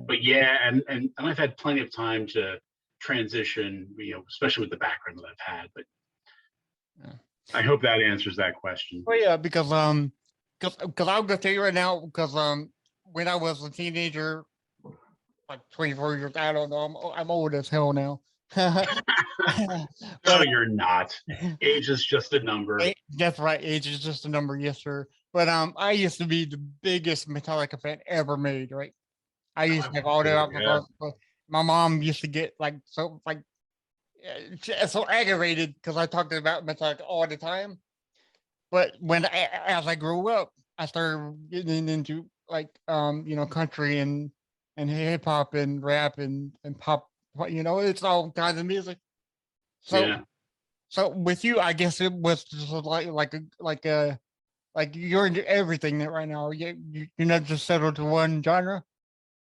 But yeah, and I've had plenty of time to transition, you know, especially with the background that I've had. But I hope that answers that question. Well, yeah, because I'm gonna tell you right now, because when I was a teenager, like 24 years, I don't know, I'm old as hell now. No, you're not. Age is just a number. That's right. Age is just a number, yes, sir. But I used to be the biggest Metallica fan ever made, right? I used to have all the albums. My mom used to get so aggravated because I talked about Metallica all the time. But as I grew up, I started getting into country and hip hop and rap and pop. It's all kinds of music. So yeah. So with you, I guess it was just like you're into everything right now. You're not just settled to one genre.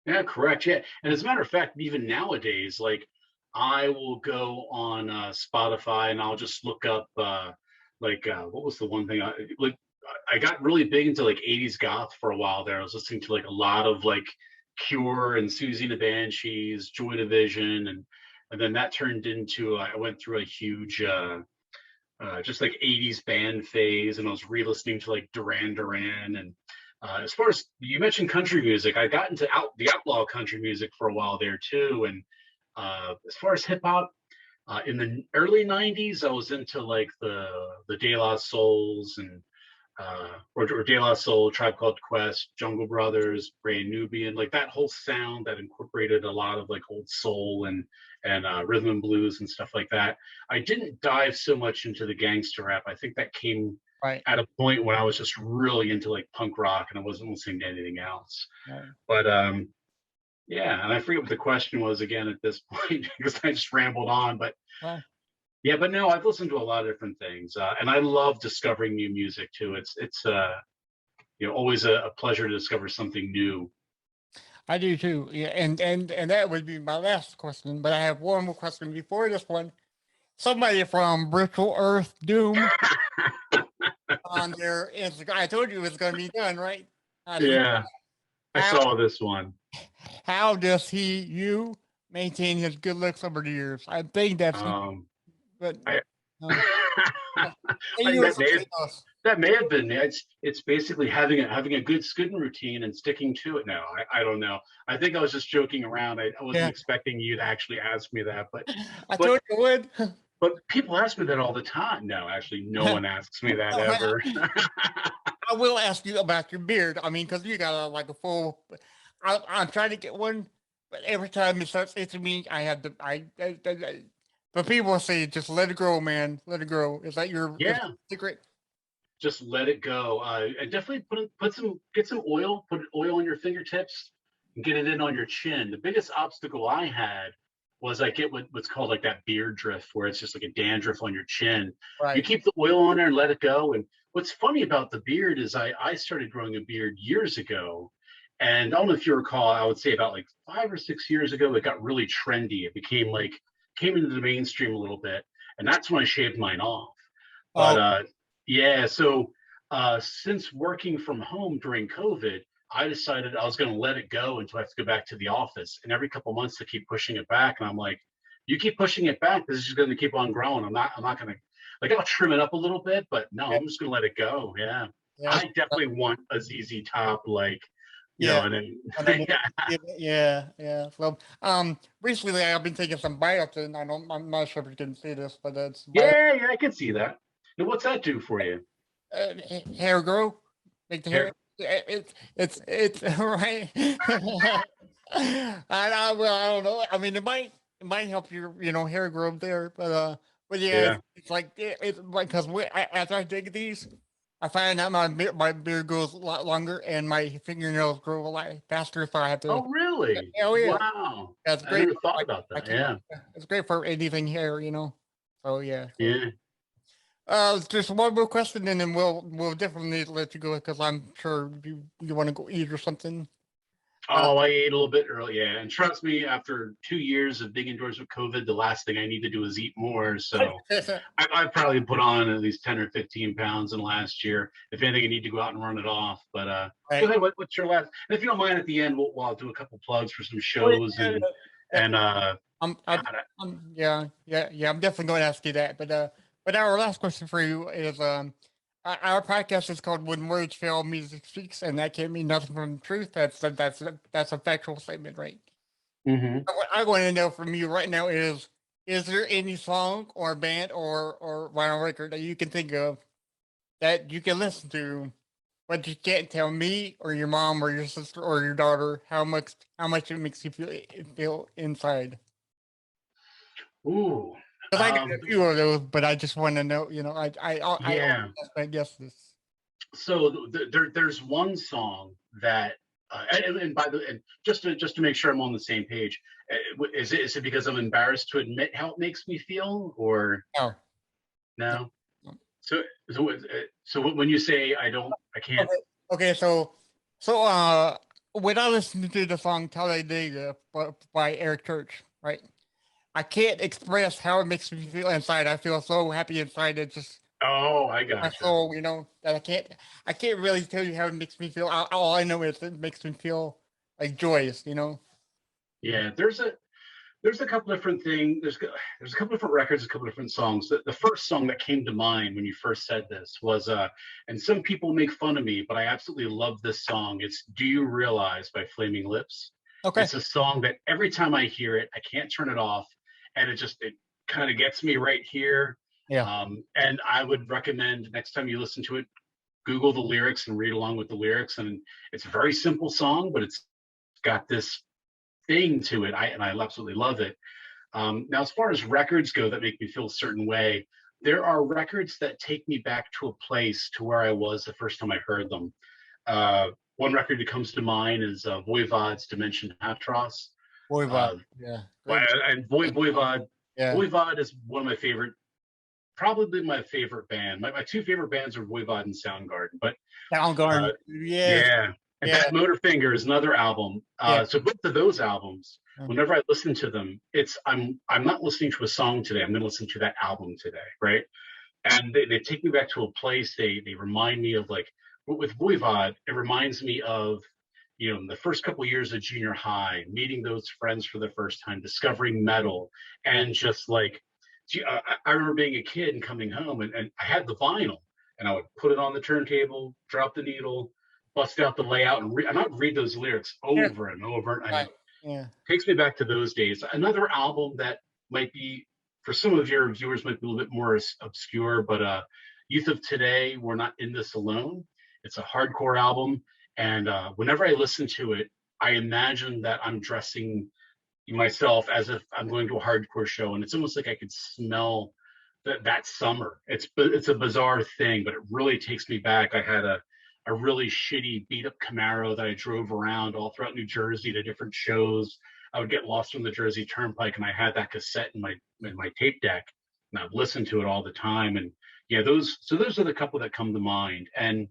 Yeah, correct. Yeah. And as a matter of fact, even nowadays, like I will go on Spotify and I'll just look up what was the one thing I got really big into like 80s goth for a while there. I was listening to like a lot of like Cure and Susie and the Banshees, Joy Division, and then that turned into I went through a huge just like 80s band phase, and I was re-listening to like Duran Duran. And as far as you mentioned country music, I got into the outlaw country music for a while there too. And as far as hip hop, in the early 90s, I was into like the De La Souls and or De La Soul, Tribe Called Quest, Jungle Brothers, Brand Nubian, like that whole sound that incorporated a lot of like old soul and rhythm and blues and stuff like that. I didn't dive so much into the gangster rap. I think that came at a point when I was just really into like punk rock and I wasn't listening to anything else. Right. But yeah, and I forget what the question was again at this point because I just rambled on. But yeah, but no, I've listened to a lot of different things, and I love discovering new music too. It's always a pleasure to discover something new. I do too. Yeah, and that would be my last question. But I have one more question before this one. Somebody from Brittle Earth Doom on their Instagram. I told you it was going to be done, right? Yeah, I saw this one. How does you maintain his good looks over the years? I think that's. But that may have been. It's basically having a good skin routine and sticking to it. Now I don't know. I think I was just joking around. I wasn't expecting you to actually ask me that, but I told you would. But people ask me that all the time. No, actually, no one asks me that ever. I will ask you about your beard. I mean, because you got like a full. I'm trying to get one, but every time it starts itching me, I have to. But people say, just let it grow, man. Let it grow. Is that your secret? Just let it go. And definitely get some oil, put oil on your fingertips and get it in on your chin. The biggest obstacle I had was I get what's called like that beard drift, where it's just like a dandruff on your chin. Right. You keep the oil on there and let it go. And what's funny about the beard is I started growing a beard years ago. And I don't know if you recall, I would say about like 5 or 6 years ago, it got really trendy. It came into the mainstream a little bit, and that's when I shaved mine off. But so since working from home during COVID, I decided I was going to let it go until I have to go back to the office. And every couple of months to keep pushing it back, and I'm like, you keep pushing it back, this is just going to keep on growing. I'm not going to, like, I'll trim it up a little bit, but no, I'm just going to let it go. Yeah. I definitely want a ZZ Top, like. Yeah. So, recently I've been taking some biotin. I'm not sure if you can see this, but it's yeah, I can see that. And what's that do for you? Hair grow, make the hair. It's right. I don't know. I mean, it might help your hair grow there, but yeah. It's like it's like because as I dig these. I find that my beard grows a lot longer and my fingernails grow a lot faster. So I have to. Oh, really? Oh, yeah. Wow. That's great. I never thought about that. Yeah. It's great for anything hair, So yeah. Yeah. Just one more question, and then we'll definitely let you go because I'm sure you want to go eat or something. I ate a little bit early, yeah. And trust me, after 2 years of being indoors with COVID, the last thing I need to do is eat more. So I've probably put on at least 10 or 15 pounds in the last year. If anything, I need to go out and run it off. But go ahead, what's your last? And if you don't mind, at the end, I'll do a couple plugs for some shows I'm definitely going to ask you that. But our last question for you is our podcast is called "When Words Fail, Music Speaks," and that can't mean nothing from the truth. That's a factual statement, right? Mm-hmm. What I want to know from you right now is is there any song or band or vinyl record that you can think of that you can listen to, but you can't tell me or your mom or your sister or your daughter how much it makes you feel inside? Ooh, Because I got a few of those, but I just want to know. I always yeah. ask my guests this. So there's one song that, and by the and just to make sure I'm on the same page, is it because I'm embarrassed to admit how it makes me feel, or No, no, no? no. So so when you say I can't. Okay, okay. When I listen to the song "Talladega" by Eric Church, right? I can't express how it makes me feel inside. I feel so happy inside. It just Oh, I my gotcha. soul, that I can't really tell you how it makes me feel. All I know is it makes me feel like joyous. Yeah, there's a couple different things. There's a couple different records, a couple different songs. The first song that came to mind when you first said this was and some people make fun of me, but I absolutely love this song. It's "Do You Realize" by Flaming Lips. Okay. It's a song that every time I hear it, I can't turn it off, and it kind of gets me right here. Yeah. And I would recommend next time you listen to it, Google the lyrics and read along with the lyrics. And it's a very simple song, but it's got this thing to it. I absolutely love it. Now, as far as records go that make me feel a certain way, there are records that take me back to a place to where I was the first time I heard them. One record that comes to mind is Voivod's Dimension Hatros. Boy, Uh, yeah. Great. and Voivod, Yeah. Voivod is one of my favorite, probably my favorite band. My two favorite bands are Voivod and Soundgarden, but Soundgarden. uh, Yes. yeah. And Yeah. Bad Motorfinger is another album. Yeah. So both of those albums, Mm. whenever I listen to them, I'm not listening to a song today. I'm going to listen to that album today, right? And they take me back to a place. They remind me of, like, with Voivod, it reminds me of, the first couple of years of junior high, meeting those friends for the first time, discovering metal, and just like, I remember being a kid and coming home, and I had the vinyl, and I would put it on the turntable, drop the needle, bust out the layout, and I'd read those lyrics Yeah. over and over, and Right. it Yeah. takes me back to those days. Another album that might be, for some of your viewers, might be a little bit more obscure, but Youth of Today, We're Not in This Alone. It's a hardcore album, and whenever I listen to it, I imagine that I'm dressing myself as if I'm going to a hardcore show, and it's almost like I could smell that summer. It's a bizarre thing, but it really takes me back. I had a really shitty beat up Camaro that I drove around all throughout New Jersey to different shows. I would get lost on the Jersey Turnpike, and I had that cassette in my tape deck, and I'd listen to it all the time. And yeah, those are the couple that come to mind. And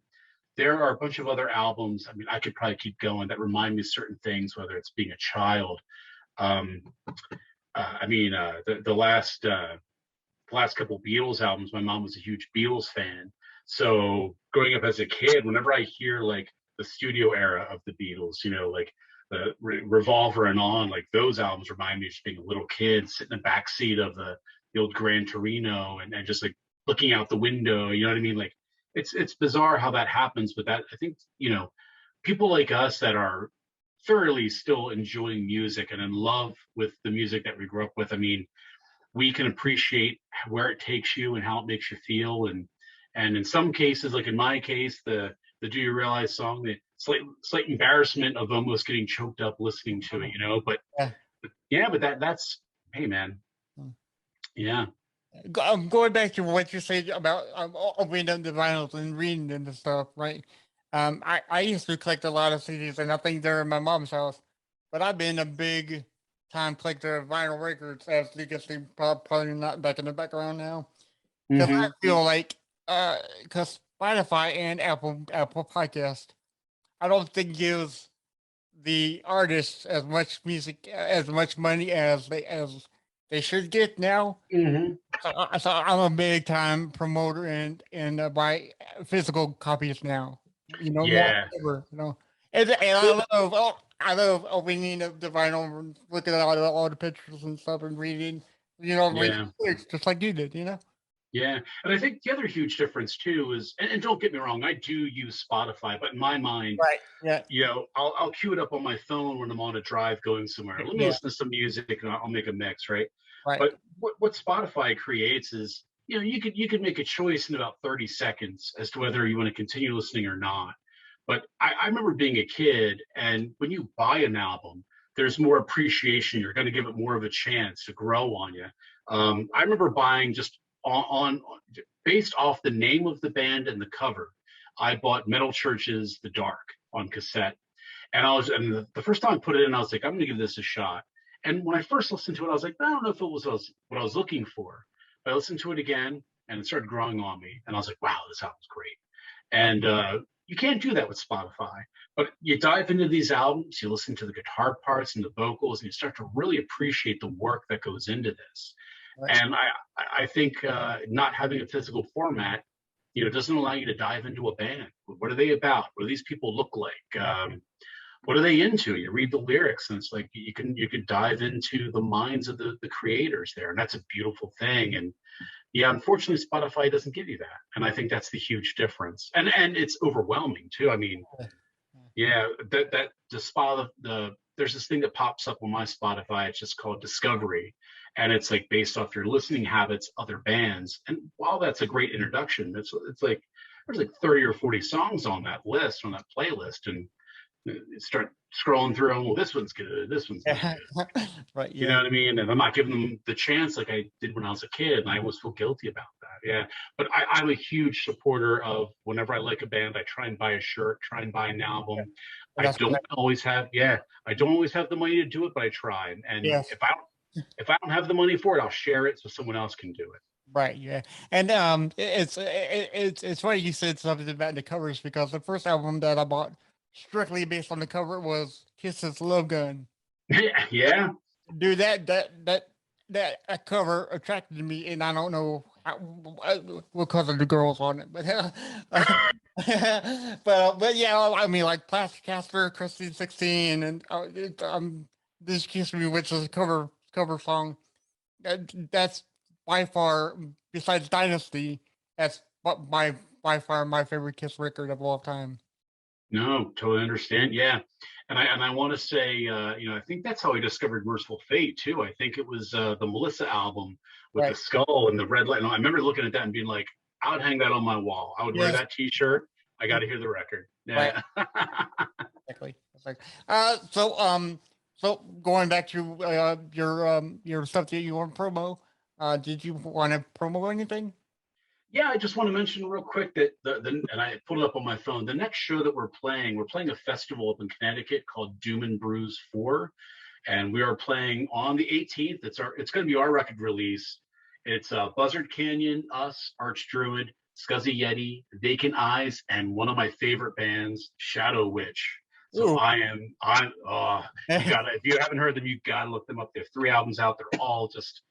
there are a bunch of other albums. I mean, I could probably keep going that remind me of certain things, whether it's being a child. Um, the last couple Beatles albums, my mom was a huge Beatles fan. So growing up as a kid, whenever I hear like the studio era of the Beatles, like the Revolver and On, like those albums remind me of just being a little kid sitting in the back seat of the old Gran Torino, and just like looking out the window. You know what I mean? Like it's bizarre how that happens, but that, I think, people like us that are thoroughly still enjoying music and in love with the music that we grew up with. I mean, we can appreciate where it takes you and how it makes you feel, and in some cases, like in my case, the "Do You Realize" song, the slight embarrassment of almost getting choked up listening to it, but Yeah. yeah, but that's, hey man, Mm. yeah. Going back to what you said about opening up the vinyls and reading and the stuff, right? I used to collect a lot of CDs, and I think they're in my mom's house. But I've been a big time collector of vinyl records, as you can see, probably not back in the background now, because I Hmm. feel like because Spotify and Apple Podcast, I don't think gives the artists as much money as they should get now. Hmm. So I'm a big time promoter and buy physical copies now. More Yeah, than ever. And I love opening up the vinyl, and looking at all the pictures and stuff, and reading. Reading yeah. lyrics just like you did. Yeah, and I think the other huge difference too is, and don't get me wrong, I do use Spotify, but in my mind, Right. Yeah. I'll queue it up on my phone when I'm on a drive going somewhere. Let me Yeah. listen to some music and I'll make a mix, right? Right. But what Spotify creates is, you could make a choice in about 30 seconds as to whether you want to continue listening or not. But I remember being a kid, and when you buy an album, there's more appreciation. You're going to give it more of a chance to grow on you. I remember buying just on based off the name of the band and the cover. I bought Metal Church's "The Dark" on cassette, and the first time I put it in, I was like, I'm going to give this a shot. And when I first listened to it, I was like, I don't know if it was what I was looking for. But I listened to it again, and it started growing on me, and I was like, wow, this album's great. And you can't do that with Spotify. But you dive into these albums, you listen to the guitar parts and the vocals, and you start to really appreciate the work that goes into this. Right. And I think not having a physical format, doesn't allow you to dive into a band. What are they about? What do these people look like? What are they into? You read the lyrics, and it's like you can dive into the minds of the creators there, and that's a beautiful thing. And yeah, unfortunately, Spotify doesn't give you that, and I think that's the huge difference. And it's overwhelming too. I mean, yeah, there's this thing that pops up on my Spotify. It's just called Discovery, and it's like based off your listening habits, other bands. And while that's a great introduction, it's like there's like 30 or 40 songs on that list, on that playlist, and start scrolling through them. Well, this one's good. This one's good. Right. Yeah. You know what I mean? And I'm not giving them the chance like I did when I was a kid, and I always feel guilty about that. Yeah. But I'm a huge supporter of whenever I like a band, I try and buy a shirt, try and buy an album. I don't always have the money to do it, but I try. And if I don't have the money for it, I'll share it so someone else can do it. Right. Yeah. And it's funny you said something about the covers, because the first album that I bought strictly based on the cover was Kiss's Love Gun. Yeah. Dude, that cover attracted me, and I don't know because of the girls on it, but but yeah, I mean, like Plastic Caster, Christine 16, and This Kiss Me, which is a cover song. That's by far, besides Dynasty, that's by far my favorite Kiss record of all time. No, totally understand. Yeah. And I want to say, I think that's how I discovered Merciful Fate too. I think it was the Melissa album with the skull and the red light. And I remember looking at that and being like, I would hang that on my wall. I would wear that T-shirt. I got to hear the record. Yeah. Right. Exactly. So going back to your stuff that you want to promo, did you want to promo anything? Yeah, I just want to mention real quick that and I pulled it up on my phone. The next show that we're playing a festival up in Connecticut called Doom and Brews 4, and we are playing on the 18th. It's going to be our record release. It's Buzzard Canyon, us, Arch Druid, Scuzzy Yeti, Vacant Eyes, and one of my favorite bands, Shadow Witch. So if you haven't heard them, you gotta look them up. They have 3 albums out. They're all just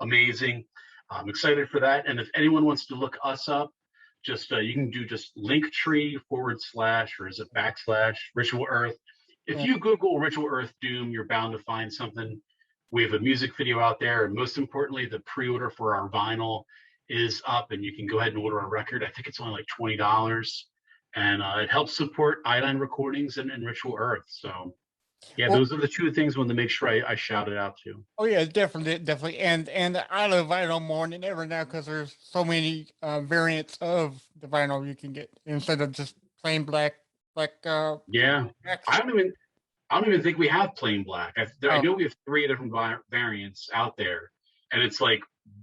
amazing. I'm excited for that. And if anyone wants to look us up, just you can do just Linktree / or is it / Ritual Earth. If you Google Ritual Earth Doom, you're bound to find something. We have a music video out there, and most importantly, the pre-order for our vinyl is up, and you can go ahead and order a record. I think it's only like $20, and it helps support Iodine Recordings and Ritual Earth. So yeah, those are the 2 things I wanted to make sure I shouted out to. Oh yeah, definitely, and I love vinyl more than ever now, because there's so many variants of the vinyl you can get instead of just plain black. Yeah, I don't even think we have plain black. I know we have 3 different variants out there, and it's like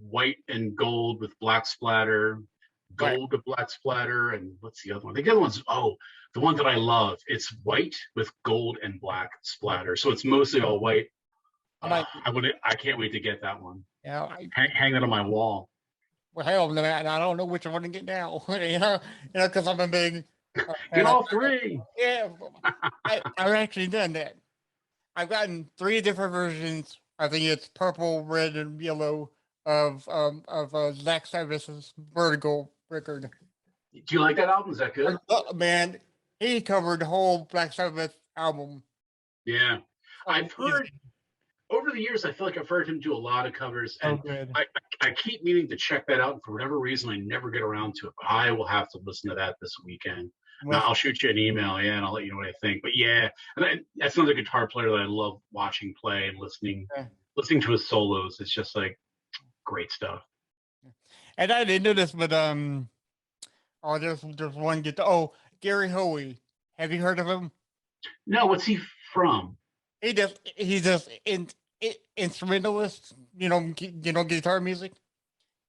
white and gold with black splatter, gold to black splatter, and what's the other one? The other one's the one that I love. It's white with gold and black splatter, so it's mostly all white. I can't wait to get that one. Yeah, hang that on my wall. Well, hell, I don't know which one to get now. Because I'm a big. Get all 3. Yeah, I've actually done that. I've gotten 3 different versions. I think it's purple, red, and yellow of Zach Sabbath's Vertigo record. Do you like that album? Is that good? Man, he covered the whole Black Sabbath album. Yeah, I've heard over the years. I feel like I've heard him do a lot of covers, and I keep meaning to check that out. And for whatever reason, I never get around to it. But I will have to listen to that this weekend. I'll shoot you an email, and I'll let you know what I think. But yeah, and that's another guitar player that I love watching play and listening listening to his solos, it's just like great stuff. And I didn't know this, but there's one guitar. Oh, Gary Hoey. Have you heard of him? No, what's he from? He's just instrumentalist. Guitar music.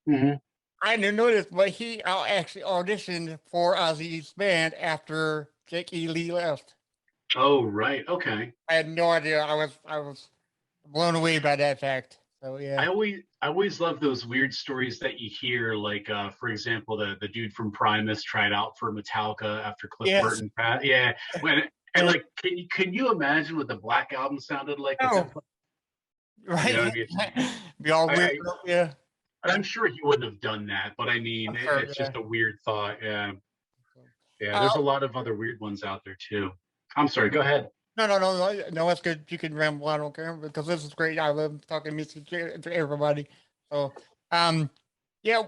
Mm-hmm. I didn't know this, but he actually auditioned for Ozzy's band after Jake E. Lee left. Oh, right. Okay. I had no idea. I was blown away by that fact. So yeah. I always love those weird stories that you hear, like for example, the dude from Primus tried out for Metallica after Cliff Burton passed. Yeah. And like can you imagine what the Black Album sounded like? No. Right. You know what I mean? Be all weird. Yeah. I'm sure he wouldn't have done that, but I mean, it's just a weird thought. Yeah. Yeah. There's a lot of other weird ones out there too. I'm sorry. Go ahead. No, that's good. You can ramble. I don't care because this is great. I love talking music to everybody. So, yeah,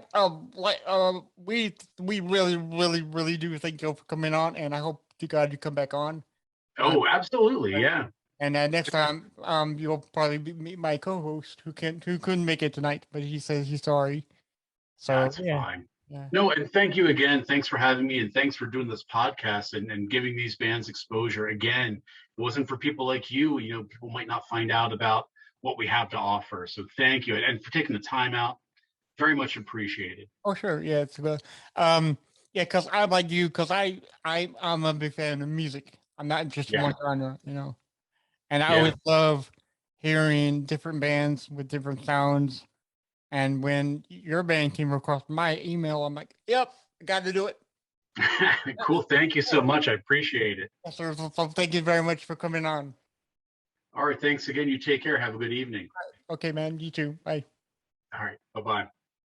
we really do thank you for coming on, and I hope to God you come back on. Oh, absolutely, yeah. And next time, you'll probably meet my co-host who couldn't make it tonight, but he says he's sorry. So that's fine. Yeah. No, and thank you again. Thanks for having me, and thanks for doing this podcast and giving these bands exposure. Again, if it wasn't for people like you, people might not find out about what we have to offer. So thank you, and for taking the time out. Very much appreciated. Oh, sure. Yeah, it's good. Yeah, because I'm like you, because I'm a big fan of music. I'm not just one genre, And I always love hearing different bands with different sounds. And when your band came across my email, I'm like, yep, I got to do it. Cool. Thank you so much. I appreciate it. Yes, sir. So thank you very much for coming on. All right. Thanks again. You take care. Have a good evening. Okay, man. You too. Bye. All right. Bye-bye.